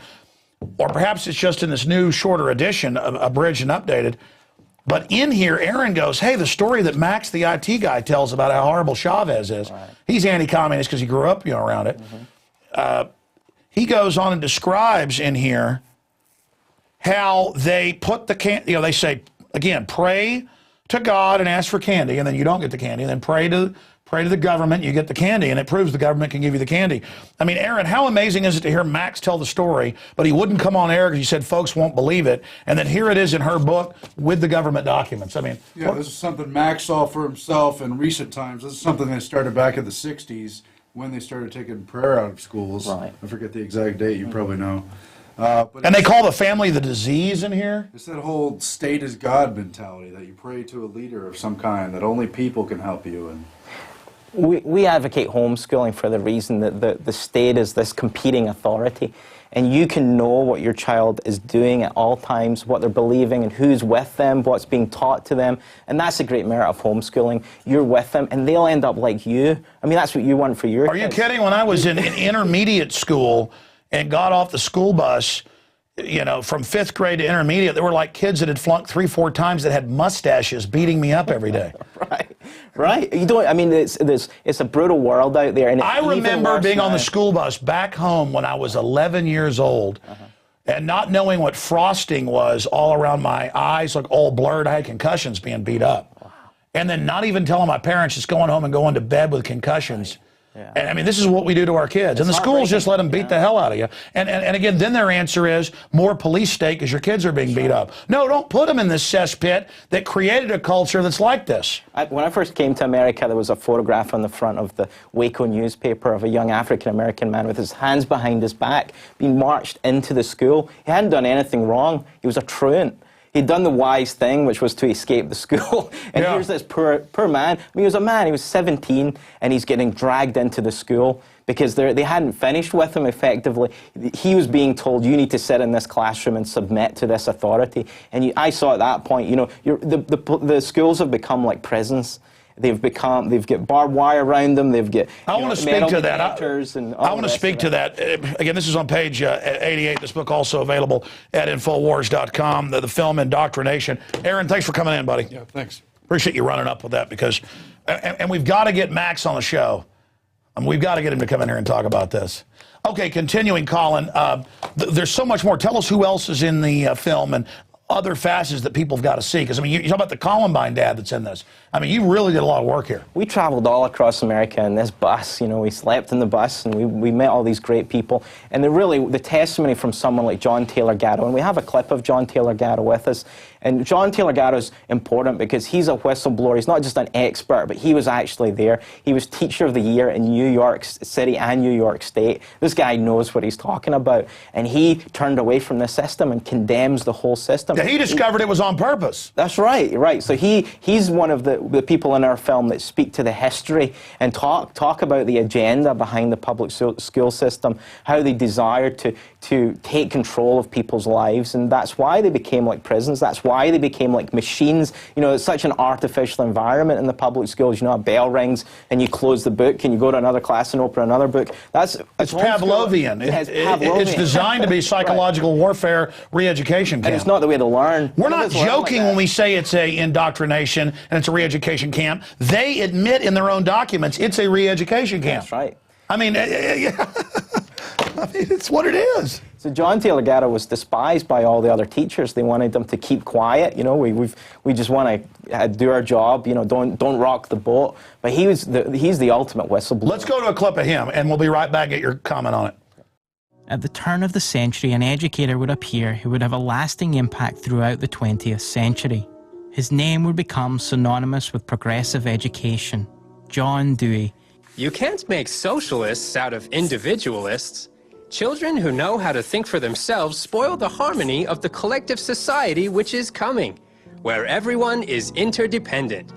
Or perhaps it's just in this new, shorter edition, abridged and updated. But in here, Aaron goes, hey, the story that Max, the IT guy, tells about how horrible Chavez is. Right. He's anti-communist because he grew up, around it. He goes on and describes in here how they put the they say, again, pray to God and ask for candy, and then you don't get the candy, and then pray to the government, you get the candy, and it proves the government can give you the candy. I mean, Aaron, how amazing is it to hear Max tell the story, but he wouldn't come on air because he said folks won't believe it, and then here it is in her book with the government documents. I mean, yeah, this is something Max saw for himself in recent times. This is something they started back in the 60s when they started taking prayer out of schools. Right. I forget the exact date, you probably know. And they call the family the disease in here? It's that whole state is God mentality, that you pray to a leader of some kind, that only people can help you. And we advocate homeschooling for the reason that the state is this competing authority, and you can know what your child is doing at all times, what they're believing, and who's with them, what's being taught to them, and that's a great merit of homeschooling. You're with them, and they'll end up like you. I mean, that's what you want for your kids. Are you kidding? When I was in intermediate school and got off the school bus, from 5th grade to intermediate, there were like kids that had flunked 3-4 times that had mustaches beating me up every day. Right. You don't. I mean, it's a brutal world out there. And I remember being on the school bus back home when I was 11 years old, and not knowing what frosting was all around my eyes, like all blurred. I had concussions, being beat up, and then not even telling my parents, just going home and going to bed with concussions. Yeah. And I mean, this is what we do to our kids. And the schools just let them beat the hell out of you. And again, then their answer is more police state because your kids are being beat up. No, don't put them in this cesspit that created a culture that's like this. When I first came to America, there was a photograph on the front of the Waco newspaper of a young African-American man with his hands behind his back being marched into the school. He hadn't done anything wrong. He was a truant. He'd done the wise thing, which was to escape the school. And here's this poor man. I mean, he was a man. He was 17, and he's getting dragged into the school because they hadn't finished with him effectively. He was being told, you need to sit in this classroom and submit to this authority. And I saw at that point, the schools have become like prisons. They've got barbed wire around them. They've got. I want to speak to that. I want to speak to that. Again, this is on page 88. This book also available at Infowars.com. The film IndoctriNation. Aaron, thanks for coming in, buddy. Yeah, thanks. Appreciate you running up with that because, and we've got to get Max on the show. We've got to get him to come in here and talk about this. Okay, continuing, Colin. There's so much more. Tell us who else is in the film and other facets that people have got to see. Because, I mean, you talk about the Columbine dad that's in this. I mean, you really did a lot of work here. We traveled all across America in this bus. We slept in the bus, and we met all these great people. And the testimony from someone like John Taylor Gatto, and we have a clip of John Taylor Gatto with us. And John Taylor Gatto is important because he's a whistleblower. He's not just an expert, but he was actually there. He was Teacher of the Year in New York City and New York State. This guy knows what he's talking about. And he turned away from the system and condemns the whole system. Yeah, he discovered it was on purpose. That's right. So he's one of the people in our film that speak to the history and talk about the agenda behind the public school system, how they desire to to take control of people's lives, and that's why they became like prisons. That's why they became like machines. You know, it's such an artificial environment in the public schools. You know, a bell rings and you close the book and you go to another class and open another book. It's Pavlovian. It's designed to be psychological warfare re-education camp. And it's not the way to learn. We're not joking when we say it's a indoctrination and it's a re-education camp. They admit in their own documents it's a re-education camp. That's right. I mean, it's what it is. So John Taylor Gatto was despised by all the other teachers. They wanted them to keep quiet. You know, we just want to do our job. You know, don't rock the boat. But he's the ultimate whistleblower. Let's go to a clip of him, and we'll be right back. Get your comment on it. At the turn of the century, an educator would appear who would have a lasting impact throughout the 20th century. His name would become synonymous with progressive education. John Dewey. You can't make socialists out of individualists. Children who know how to think for themselves spoil the harmony of the collective society which is coming, where everyone is interdependent.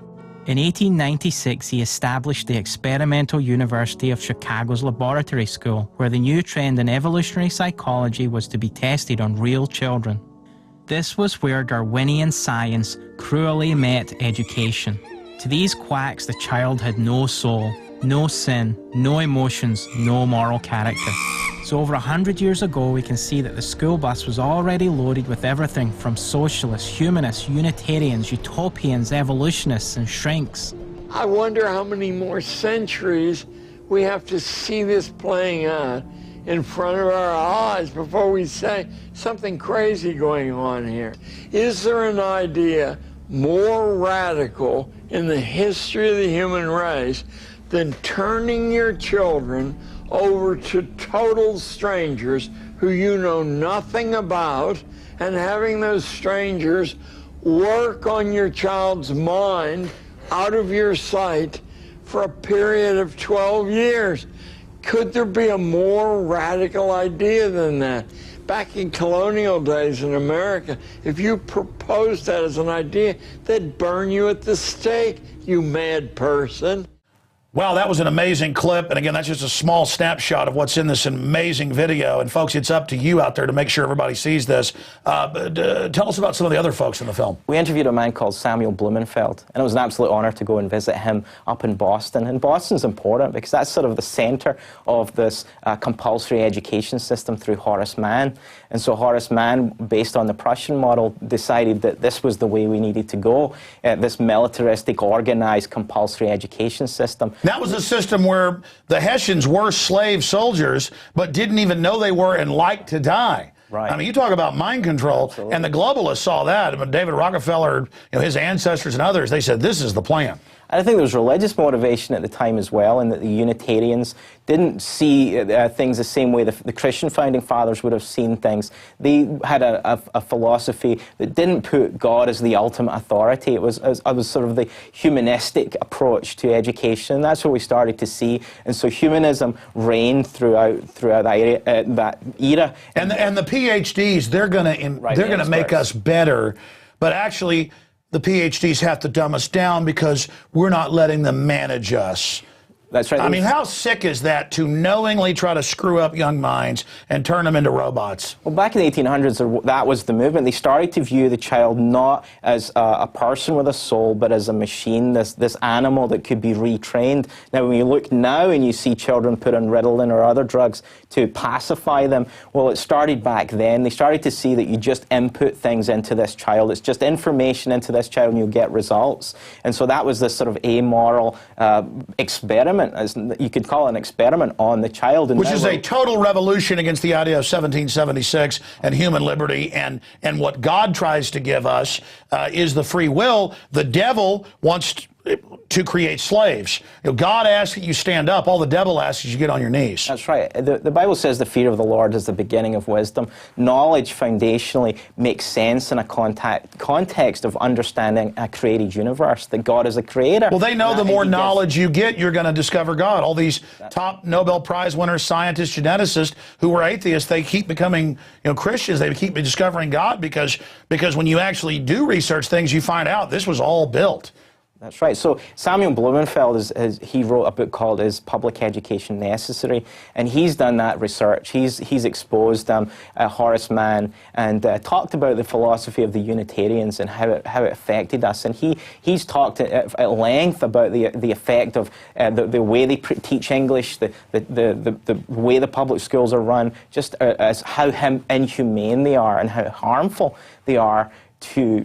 In 1896, he established the Experimental University of Chicago's Laboratory School, where the new trend in evolutionary psychology was to be tested on real children. This was where Darwinian science cruelly met education. To these quacks, the child had no soul, no sin, no emotions, no moral character. So over 100 years ago, we can see that the school bus was already loaded with everything from socialists, humanists, Unitarians, utopians, evolutionists, and shrinks. I wonder how many more centuries we have to see this playing out in front of our eyes before we say something crazy going on here. Is there an idea more radical in the history of the human race than turning your children over to total strangers who you know nothing about and having those strangers work on your child's mind out of your sight for a period of 12 years? Could there be a more radical idea than that? Back in colonial days in America, if you proposed that as an idea, they'd burn you at the stake, you mad person. Well, that was an amazing clip. And again, that's just a small snapshot of what's in this amazing video. And folks, it's up to you out there to make sure everybody sees this. Tell us about some of the other folks in the film. We interviewed a man called Samuel Blumenfeld, and it was an absolute honor to go and visit him up in Boston. And Boston's important because that's sort of the center of this compulsory education system through Horace Mann. And so Horace Mann, based on the Prussian model, decided that this was the way we needed to go, this militaristic, organized, compulsory education system. That was a system where the Hessians were slave soldiers, but didn't even know they were and liked to die. Right. I mean, you talk about mind control, and the globalists saw that. But David Rockefeller, his ancestors and others, they said, this is the plan. I think there was religious motivation at the time as well, and that the Unitarians didn't see things the same way the Christian founding fathers would have seen things. They had a philosophy that didn't put God as the ultimate authority. It was sort of the humanistic approach to education, and that's what we started to see. And so humanism reigned throughout that era. And the PhDs, they're going to make us better, but actually, the PhDs have to dumb us down because we're not letting them manage us. That's right. I mean, how sick is that to knowingly try to screw up young minds and turn them into robots? Well, back in the 1800s, that was the movement. They started to view the child not as a person with a soul, but as a machine, this animal that could be retrained. Now, when you look now and you see children put on Ritalin or other drugs to pacify them, well, it started back then. They started to see that you just input things into this child. It's just information into this child and you'll get results. And so that was this sort of amoral experiment, as you could call it, an experiment on the child. And which is a total revolution against the idea of 1776 and human liberty, and what God tries to give us is the free will. The devil wants to create slaves. God asks that you stand up. All the devil asks is you get on your knees. That's right. The Bible says the fear of the Lord is the beginning of wisdom. Knowledge foundationally makes sense in a context of understanding a created universe, that God is a creator. Well, they know the more knowledge you get, you're going to discover God. All these top Nobel Prize winners, scientists, geneticists who were atheists, they keep becoming Christians. They keep discovering God because when you actually do research things, you find out this was all built. That's right. So Samuel Blumenfeld, he wrote a book called Is Public Education Necessary? And he's done that research. He's exposed Horace Mann and talked about the philosophy of the Unitarians and how it affected us. And he's talked at length about the effect of the way they teach English, the way the public schools are run, just as how inhumane they are and how harmful they are to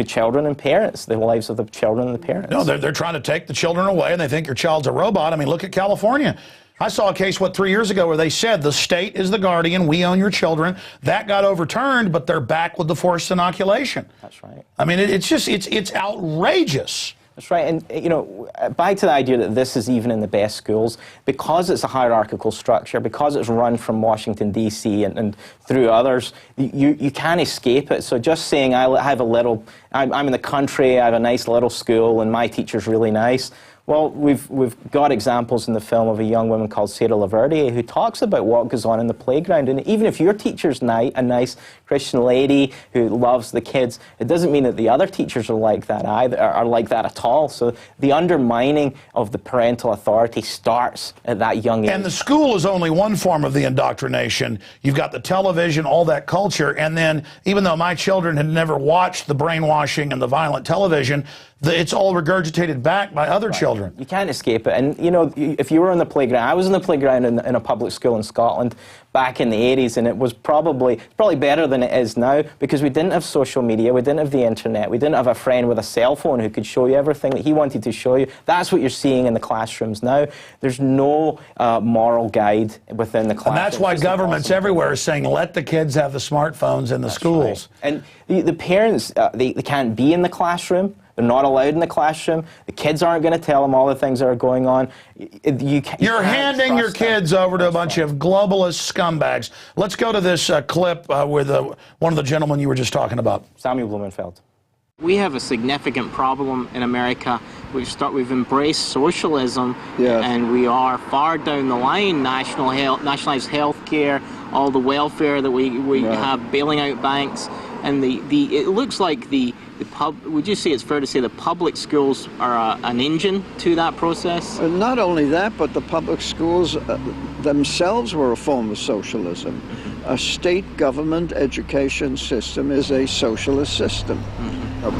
children and parents, the lives of the children and the parents. No, they're trying to take the children away, and they think your child's a robot. I mean, look at California. I saw a case, 3 years ago, where they said the state is the guardian, we own your children. That got overturned, but they're back with the forced inoculation. That's right. I mean, it's outrageous. That's right, and you know, back to the idea that this is even in the best schools, because it's a hierarchical structure, because it's run from Washington, D.C. and through others, you can't escape it. So just saying, I'm in the country, I have a nice little school, and my teacher's really nice. Well, we've got examples in the film of a young woman called Sarah Laverdier who talks about what goes on in the playground. And even if your teacher's a nice Christian lady who loves the kids, it doesn't mean that the other teachers are like that either, are like that at all. So the undermining of the parental authority starts at that young age. And the school is only one form of the indoctrination. You've got the television, all that culture, and then even though my children had never watched the brainwashing and the violent television, it's all regurgitated back by other children. You can't escape it. And, you know, if you were on the playground, I was in the playground in a public school in Scotland back in the 80s, and it was probably better than it is now because we didn't have social media, we didn't have the internet, we didn't have a friend with a cell phone who could show you everything that he wanted to show you. That's what you're seeing in the classrooms now. There's no moral guide within the classroom. And that's why governments everywhere are saying, let the kids have the smartphones in the schools. Right. And the parents, they can't be in the classroom. They're not allowed in the classroom. The kids aren't going to tell them all the things that are going on. You're handing your kids over to a bunch of globalist scumbags. Let's go to this clip with one of the gentlemen you were just talking about. Samuel Blumenfeld. We have a significant problem in America. We've embraced socialism, and we are far down the line. Nationalized health care, all the welfare that we have, bailing out banks, and it looks like would you say it's fair to say the public schools are an engine to that process? Not only that, but the public schools themselves were a form of socialism. A state government education system is a socialist system.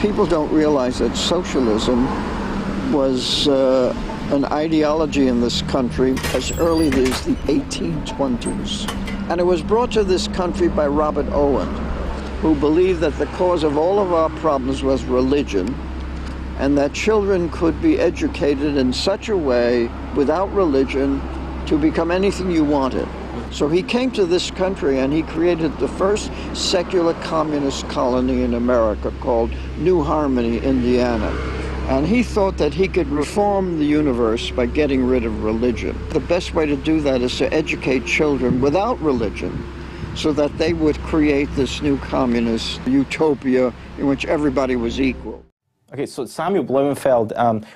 People don't realize that socialism was an ideology in this country as early as the 1820s. And it was brought to this country by Robert Owen, who believed that the cause of all of our problems was religion, and that children could be educated in such a way without religion to become anything you wanted. So he came to this country and he created the first secular communist colony in America called New Harmony, Indiana. And he thought that he could reform the universe by getting rid of religion. The best way to do that is to educate children without religion, so that they would create this new communist utopia in which everybody was equal. Okay, so Samuel Blumenfeld,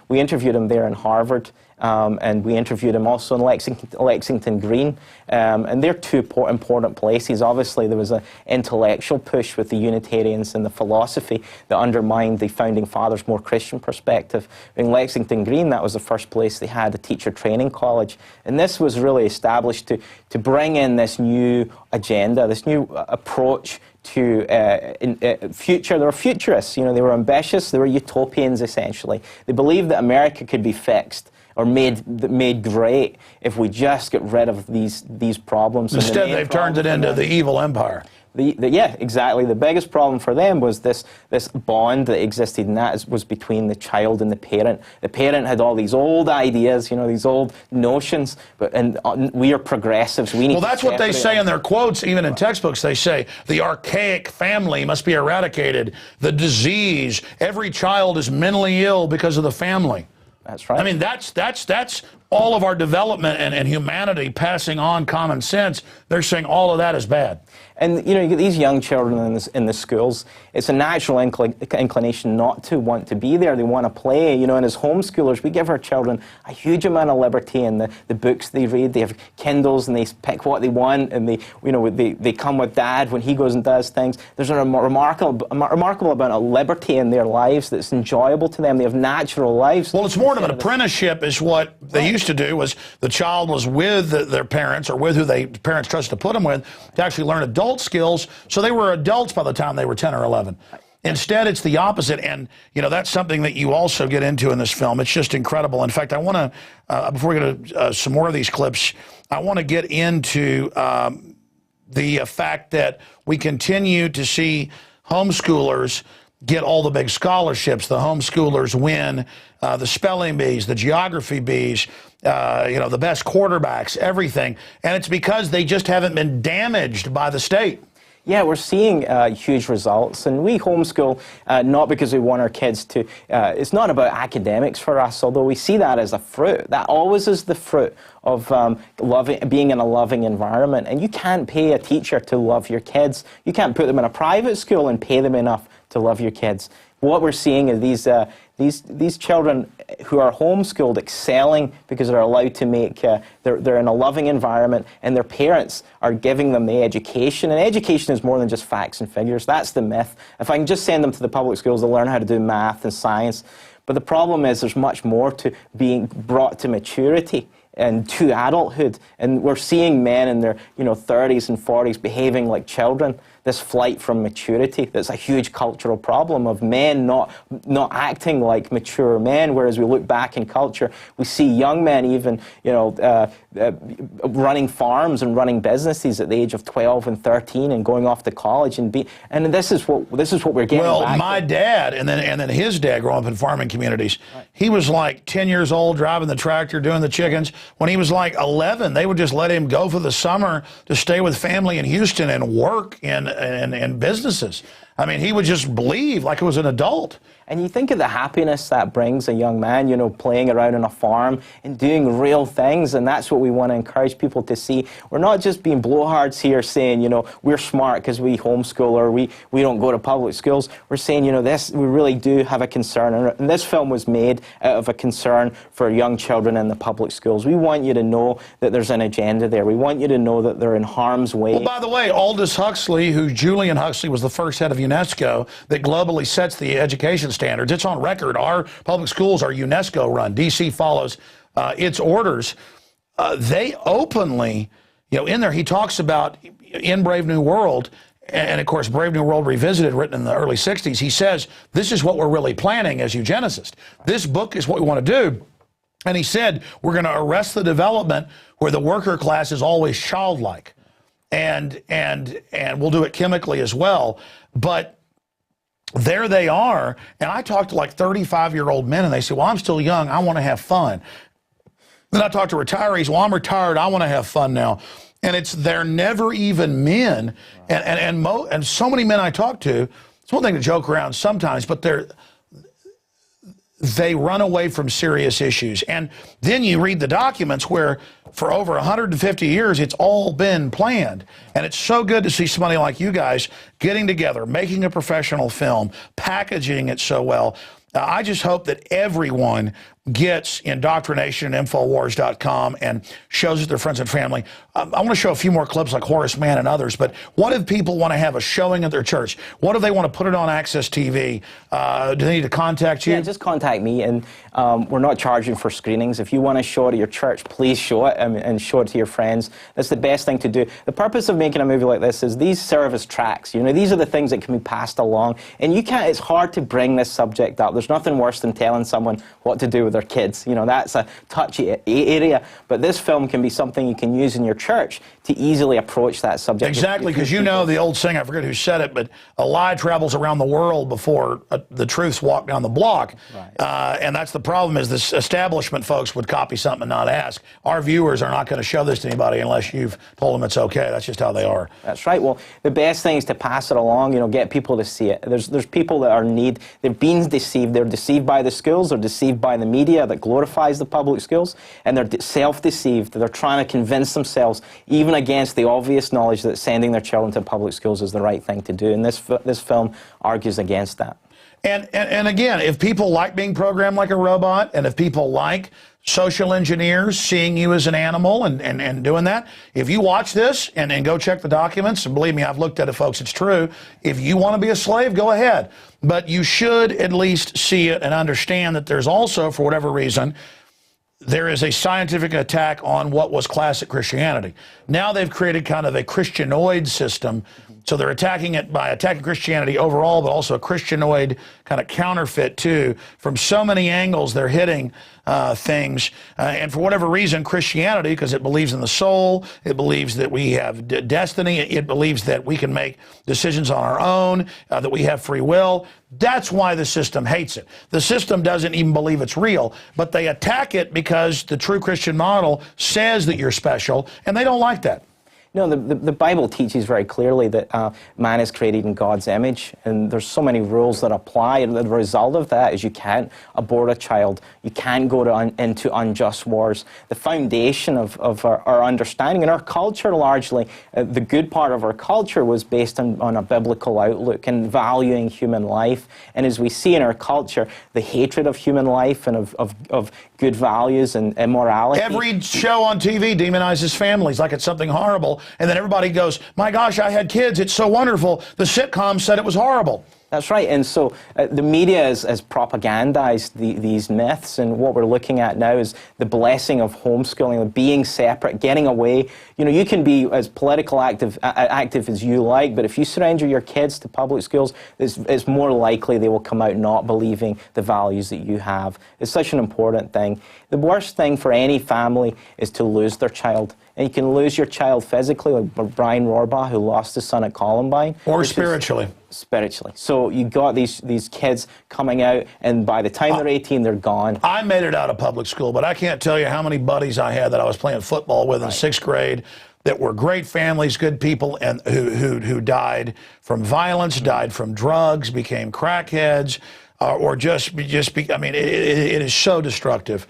we interviewed him there in Harvard, and we interviewed him also in Lexington Green, and they're two important places. Obviously, there was an intellectual push with the Unitarians and the philosophy that undermined the Founding Fathers' more Christian perspective. In Lexington Green, that was the first place they had a teacher training college, and this was really established to bring in this new agenda, this new approach to future. They were futurists, you know, they were ambitious, they were utopians essentially. They believed that America could be fixed or made great if we just get rid of these problems. Instead, they've turned it into the evil empire. Yeah, exactly. The biggest problem for them was this bond that existed, and that was between the child and the parent. The parent had all these old ideas, you know, these old notions, and we are progressives. We need well, that's what they say in their quotes, even in textbooks. They say the archaic family must be eradicated. The disease, every child is mentally ill because of the family. That's right. I mean, that's all of our development and humanity passing on common sense. They're saying all of that is bad. And you know, you get these young children in the schools. It's a natural inclination not to want to be there. They want to play. You know, and as homeschoolers, we give our children a huge amount of liberty in the books they read. They have Kindles and they pick what they want, and they come with Dad when he goes and does things. There's a remarkable amount of liberty in their lives that's enjoyable to them. They have natural lives. Well, it's more of an apprenticeship is what they used to do. Was the child was with their parents or with who parents trusted to put them with to actually learn adult skills, so they were adults by the time they were 10 or 11. Instead, it's the opposite, and you know that's something that you also get into in this film. It's just incredible. In fact, I want to, before we get to some more of these clips, I want to get into the fact that we continue to see homeschoolers get all the big scholarships. The homeschoolers win the spelling bees, the geography bees, you know, the best quarterbacks, everything. And it's because they just haven't been damaged by the state. Yeah, we're seeing huge results, and we homeschool not because we want our kids to, it's not about academics for us, although we see that as a fruit. That always is the fruit of being in a loving environment. And you can't pay a teacher to love your kids. You can't put them in a private school and pay them enough to love your kids. What we're seeing is these children who are homeschooled excelling because they're allowed to make, they're in a loving environment, and their parents are giving them the education. And education is more than just facts and figures. That's the myth. If I can just send them to the public schools, they'll learn how to do math and science. But the problem is there's much more to being brought to maturity and to adulthood. And we're seeing men in their 30s and 40s behaving like children. This flight from maturity, that's a huge cultural problem of men not acting like mature men, whereas we look back in culture, we see young men even, running farms and running businesses at the age of 12 and 13 and going off to college and this is what we're getting back. Well, my dad and then his dad growing up in farming communities, he was like 10 years old driving the tractor, doing the chickens. When he was like 11, they would just let him go for the summer to stay with family in Houston and work in businesses. I mean, he would just believe like it was an adult. And you think of the happiness that brings a young man, playing around on a farm and doing real things, and that's what we want to encourage people to see. We're not just being blowhards here saying, we're smart because we homeschool or we don't go to public schools. We're saying, we really do have a concern, and this film was made out of a concern for young children in the public schools. We want you to know that there's an agenda there. We want you to know that they're in harm's way. Well, by the way, Aldous Huxley, Julian Huxley was the first head of UNESCO that globally sets the education standards. It's on record. Our public schools are UNESCO run. DC follows its orders. They openly, in there he talks about in Brave New World, and of course Brave New World Revisited, written in the early 60s, he says, this is what we're really planning as eugenicists. This book is what we want to do. And he said, we're going to arrest the development where the worker class is always childlike. And we'll do it chemically as well. But there they are, and I talk to like 35-year-old men, and they say, well, I'm still young, I want to have fun. Then I talk to retirees, well, I'm retired, I want to have fun now. And they're never even men, and so many men I talk to, it's one thing to joke around sometimes, but they run away from serious issues. And then you read the documents where for over 150 years, it's all been planned. And it's so good to see somebody like you guys getting together, making a professional film, packaging it so well. I just hope that everyone gets IndoctriNation and Infowars.com and shows it to their friends and family. I want to show a few more clips like Horace Mann and others, but what if people want to have a showing at their church? What if they want to put it on Access TV? Do they need to contact you? Yeah, just contact me, and we're not charging for screenings. If you want to show it at your church, please show it and show it to your friends. That's the best thing to do. The purpose of making a movie like this is these serve as tracks. These are the things that can be passed along, and it's hard to bring this subject up. There's nothing worse than telling someone what to do with their kids. That's a touchy area, but this film can be something you can use in your church to easily approach that subject. Exactly, because the old saying, I forget who said it, but a lie travels around the world before the truths walk down the block. Right. And that's the the problem is this establishment folks would copy something and not ask. Our viewers are not going to show this to anybody unless you've told them it's okay. That's just how they are. That's right. Well, the best thing is to pass it along, you know, get people to see it. There's people that are in need. They're being deceived. They're deceived by the schools. They're deceived by the media that glorifies the public schools. And they're self-deceived. They're trying to convince themselves, even against the obvious knowledge that sending their children to public schools is the right thing to do. And this film argues against that. And again, if people like being programmed like a robot, and if people like social engineers seeing you as an animal and doing that, if you watch this and go check the documents, and believe me, I've looked at it, folks, it's true. If you want to be a slave, go ahead. But you should at least see it and understand that there's also, for whatever reason, there is a scientific attack on what was classic Christianity. Now they've created kind of a Christianoid system. So they're attacking it by attacking Christianity overall, but also a Christianoid kind of counterfeit too. From so many angles, they're hitting things. And for whatever reason, Christianity, because it believes in the soul, it believes that we have destiny, it believes that we can make decisions on our own, that we have free will. That's why the system hates it. The system doesn't even believe it's real, but they attack it because the true Christian model says that you're special, and they don't like that. No, the Bible teaches very clearly that man is created in God's image, and there's so many rules that apply, and the result of that is you can't abort a child, you can't go into unjust wars. The foundation of our understanding and our culture largely, the good part of our culture was based on a biblical outlook and valuing human life, and as we see in our culture, the hatred of human life and of good values and immorality. Every show on TV demonizes families like it's something horrible. And then everybody goes, my gosh, I had kids. It's so wonderful. The sitcom said it was horrible. That's right. And so the media has propagandized these myths. And what we're looking at now is the blessing of homeschooling, being separate, getting away. You know, you can be as political active as you like, but if you surrender your kids to public schools, it's more likely they will come out not believing the values that you have. It's such an important thing. The worst thing for any family is to lose their child. And you can lose your child physically, like Brian Rohrbaugh, who lost his son at Columbine. Or spiritually. Spiritually. So you got these kids coming out, and by the time they're 18, they're gone. I made it out of public school, but I can't tell you how many buddies I had that I was playing football with in sixth grade that were great families, good people, and who died from violence, died from drugs, became crackheads, or I mean, it is so destructive.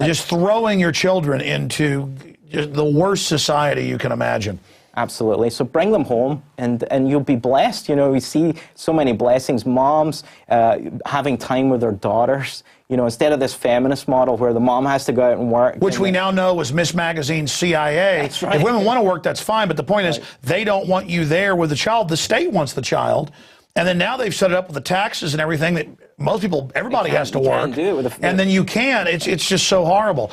Just throwing your children into the worst society you can imagine. Absolutely. So bring them home, and you'll be blessed. You know, we see so many blessings. Moms having time with their daughters. You know, instead of this feminist model where the mom has to go out and work. Which we now know was Miss Magazine's CIA. That's right. If women want to work, that's fine. But the point is, they don't want you there with the child. The state wants the child. And then now they've set it up with the taxes and everything that most people, everybody has to work. Can't do it and then you can. It's just so horrible.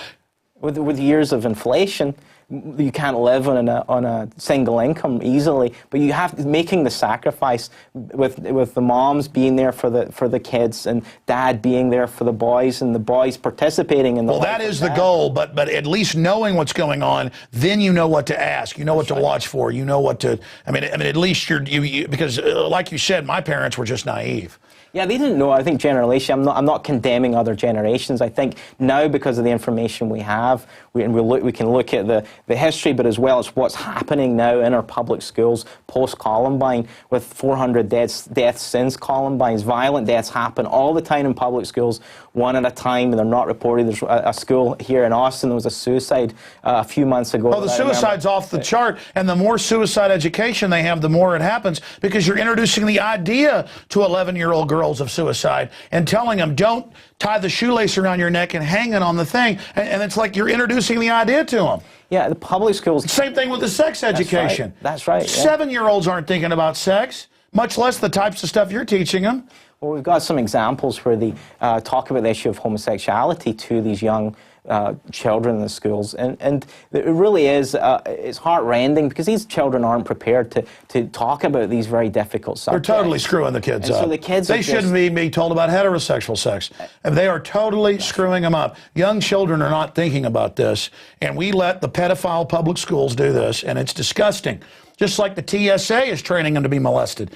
With years of inflation, you can't live on a single income easily, but you have making the sacrifice with the moms being there for the kids and dad being there for the boys and the boys participating in the Well, that is the goal, but at least knowing what's going on, then you know what to ask, you know what to watch for, you know what to. I mean, at least you because like you said, my parents were just naive. Yeah, they didn't know. I think generation. I'm not condemning other generations. I think now, because of the information we have, we can look at the history, but as well as what's happening now in our public schools post Columbine, with 400 deaths since Columbine's violent deaths happen all the time in public schools, one at a time, and they're not reported. There's a school here in Austin. There was a suicide a few months ago. Oh, the suicide's off the chart, and the more suicide education they have, the more it happens, because you're introducing the idea to 11-year-old girls of suicide and telling them, don't tie the shoelace around your neck and hang it on the thing. And it's like you're introducing the idea to them. Yeah, the public schools. Same thing with the sex education. That's right. 7-year-olds aren't thinking about sex, much less the types of stuff you're teaching them. Well, we've got some examples where they talk about the issue of homosexuality to these young children in the schools, and it really is it's heart-rending because these children aren't prepared to talk about these very difficult subjects. They're totally screwing the kids up. So the kids they shouldn't be told about heterosexual sex, and they are totally screwing them up. Young children are not thinking about this, and we let the pedophile public schools do this, and it's disgusting. Just like the TSA is training them to be molested.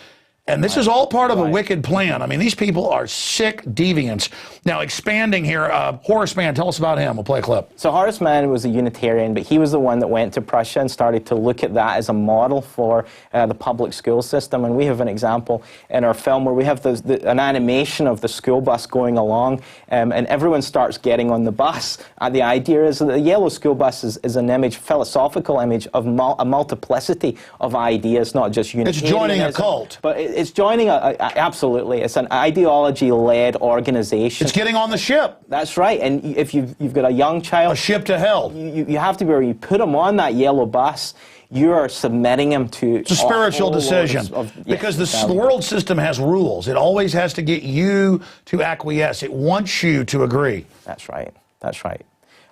And this is all part of a wicked plan. I mean, these people are sick deviants. Now, expanding here, Horace Mann, tell us about him. We'll play a clip. So Horace Mann was a Unitarian, but he was the one that went to Prussia and started to look at that as a model for the public school system. And we have an example in our film where we have an animation of the school bus going along, and everyone starts getting on the bus. The idea is that the yellow school bus is an image, philosophical image of a multiplicity of ideas, not just Unitarianism. It's joining a cult. But it's joining absolutely. It's an ideology-led organization. It's getting on the ship. That's right. And if you've got a young child, a ship to hell. You have to be where you put them on that yellow bus. You are submitting them to. It's a spiritual decision because the world system has rules. It always has to get you to acquiesce. It wants you to agree. That's right. That's right.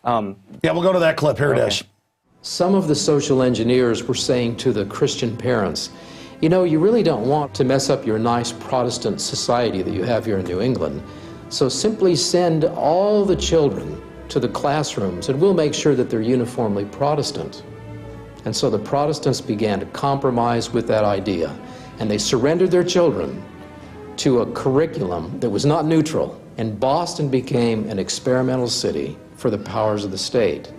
Yeah, we'll go to that clip. Here it is. Some of the social engineers were saying to the Christian parents, you know, you really don't want to mess up your nice Protestant society that you have here in New England. So simply send all the children to the classrooms and we'll make sure that they're uniformly Protestant. And so the Protestants began to compromise with that idea, and they surrendered their children to a curriculum that was not neutral. And Boston became an experimental city for the powers of the state.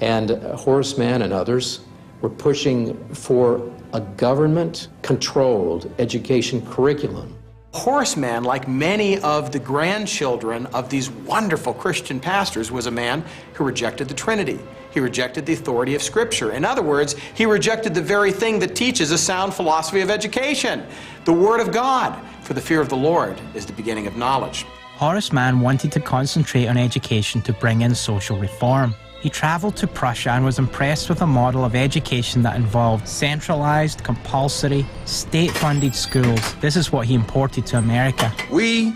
And Horace Mann and others were pushing for a government-controlled education curriculum. Horace Mann, like many of the grandchildren of these wonderful Christian pastors, was a man who rejected the Trinity. He rejected the authority of Scripture. In other words, he rejected the very thing that teaches a sound philosophy of education, the Word of God. For the fear of the Lord is the beginning of knowledge. Horace Mann wanted to concentrate on education to bring in social reform. He travelled to Prussia and was impressed with a model of education that involved centralised, compulsory, state-funded schools. This is what he imported to America. We,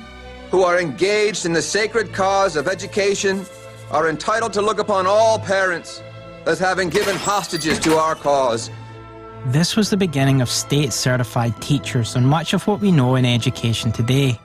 who are engaged in the sacred cause of education, are entitled to look upon all parents as having given hostages to our cause. This was the beginning of state-certified teachers and much of what we know in education today.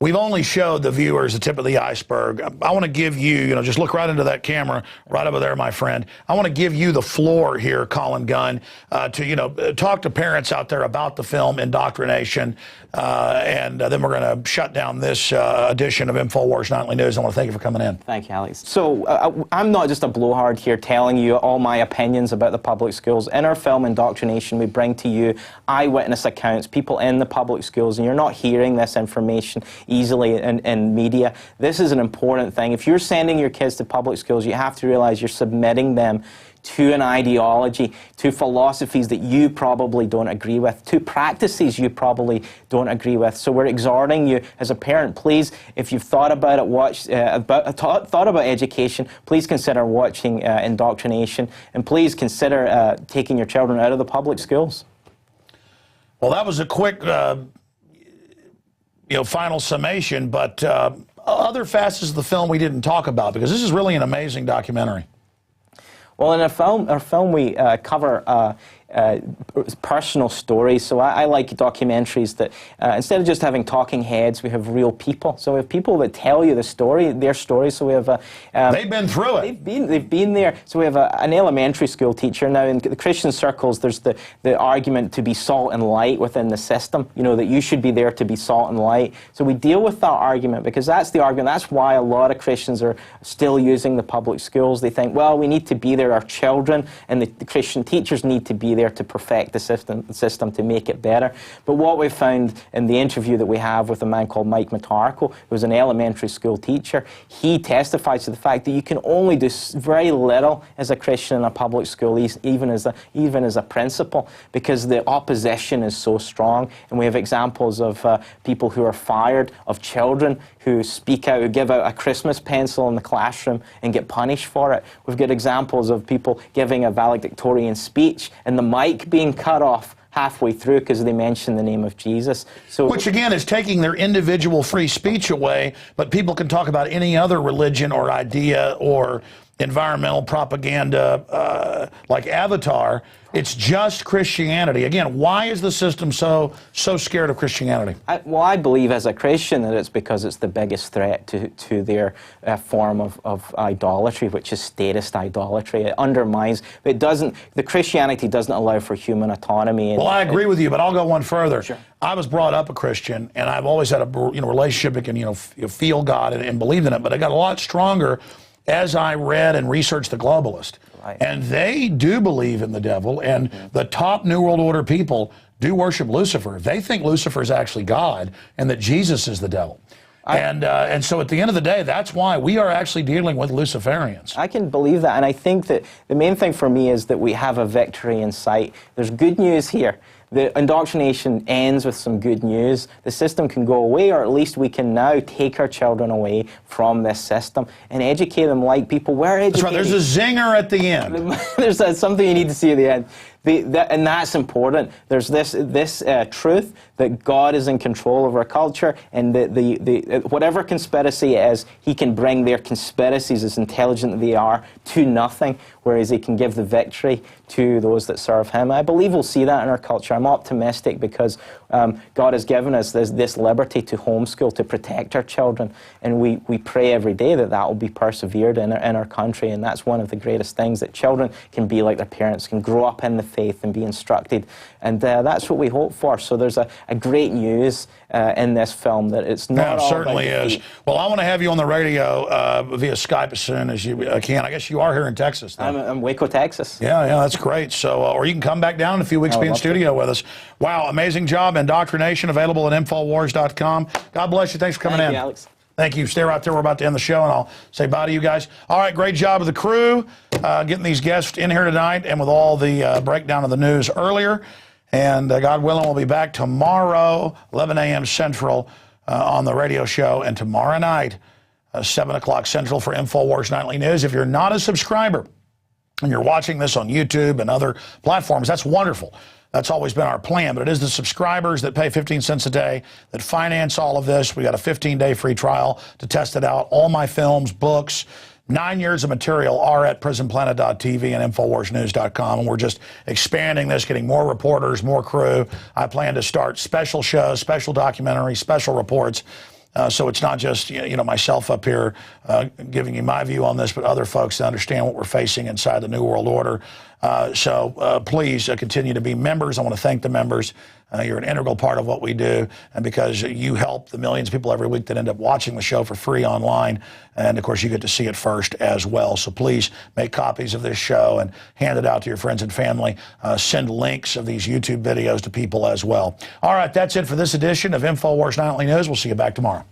We've only showed the viewers the tip of the iceberg. I want to give you, just look right into that camera, right over there, my friend. I want to give you the floor here, Colin Gunn, to, talk to parents out there about the film IndoctriNation, and then we're going to shut down this edition of InfoWars Nightly News. I want to thank you for coming in. Thank you, Alex. So I'm not just a blowhard here telling you all my opinions about the public schools. In our film IndoctriNation, we bring to you eyewitness accounts, people in the public schools, and you're not hearing this information easily in media. This is an important thing. If you're sending your kids to public schools, you have to realize you're submitting them to an ideology, to philosophies that you probably don't agree with, to practices you probably don't agree with. So we're exhorting you as a parent, please, if you've thought about it, thought about education, please consider watching IndoctriNation, and please consider taking your children out of the public schools. Well, that was a quick final summation, but other facets of the film we didn't talk about, because this is really an amazing documentary. Well, in our film we cover personal stories. So I like documentaries that instead of just having talking heads, we have real people. So we have people that tell you their story. So we have they've been through it. They've been there. So we have an elementary school teacher. Now in the Christian circles, there's the argument to be salt and light within the system. That you should be there to be salt and light. So we deal with that argument because that's the argument. That's why a lot of Christians are still using the public schools. They think, well, we need to be there, our children, and the Christian teachers need to be there to perfect the system to make it better. But what we found in the interview that we have with a man called Mike Matarko, who was an elementary school teacher, he testifies to the fact that you can only do very little as a Christian in a public school, even as a principal, because the opposition is so strong. And we have examples of people who are fired, of children who speak out, who give out a Christmas pencil in the classroom and get punished for it. We've got examples of people giving a valedictorian speech and the mic being cut off halfway through because they mention the name of Jesus. So, which again is taking their individual free speech away, but people can talk about any other religion or idea or environmental propaganda like Avatar. It's just Christianity. Again, why is the system so scared of Christianity? I believe as a Christian that it's because it's the biggest threat to their form of idolatry, which is statist idolatry. It undermines, it doesn't, the Christianity doesn't allow for human autonomy. Well, I agree with you, but I'll go one further. Sure. I was brought up a Christian, and I've always had a relationship that can feel God and believe in it, but I got a lot stronger as I read and researched the globalist. Right. And they do believe in the devil, and the top New World Order people do worship Lucifer. They think Lucifer is actually God and that Jesus is the devil. And so at the end of the day, that's why we are actually dealing with Luciferians. I can believe that, and I think that the main thing for me is that we have a victory in sight. There's good news here. The indoctrination ends with some good news. The system can go away, or at least we can now take our children away from this system and educate them like people were educated. That's right. There's a zinger at the end. There's something you need to see at the end. And that's important. There's this truth that God is in control of our culture, and that whatever conspiracy it is, He can bring their conspiracies, as intelligent as they are, to nothing, whereas He can give the victory to those that serve Him. I believe we'll see that in our culture. I'm optimistic because God has given us this liberty to homeschool, to protect our children, and we pray every day that that will be persevered in our country, and that's one of the greatest things, that children can be like their parents, can grow up in the faith and be instructed, and that's what we hope for. So there's a great news in this film, that it's not all certainly about is. Well, I want to have you on the radio via Skype as soon as you can. I guess you are here in Texas, though. I'm in Waco, Texas. Yeah, that's great. So, or you can come back down in a few weeks, be in studio with us. Wow, amazing job. IndoctriNation, available at Infowars.com. God bless you. Thanks for coming in. Thank you, Alex. Thank you. Stay right there. We're about to end the show, and I'll say bye to you guys. All right, great job of the crew getting these guests in here tonight, and with all the breakdown of the news earlier. And God willing, we'll be back tomorrow, 11 a.m. Central, on the radio show, and tomorrow night, 7 o'clock Central for InfoWars Nightly News. If you're not a subscriber and you're watching this on YouTube and other platforms, that's wonderful. That's always been our plan, but it is the subscribers that pay 15 cents a day that finance all of this. We got a 15-day free trial to test it out. All my films, books, 9 years of material are at prisonplanet.tv and InfoWarsNews.com, and we're just expanding this, getting more reporters, more crew. I plan to start special shows, special documentaries, special reports. So it's not just myself up here giving you my view on this, but other folks that understand what we're facing inside the New World Order. So please continue to be members. I want to thank the members. You're an integral part of what we do, and because you help the millions of people every week that end up watching the show for free online, and of course you get to see it first as well. So please make copies of this show and hand it out to your friends and family. Send links of these YouTube videos to people as well. All right, that's it for this edition of InfoWars Nightly News. We'll see you back tomorrow.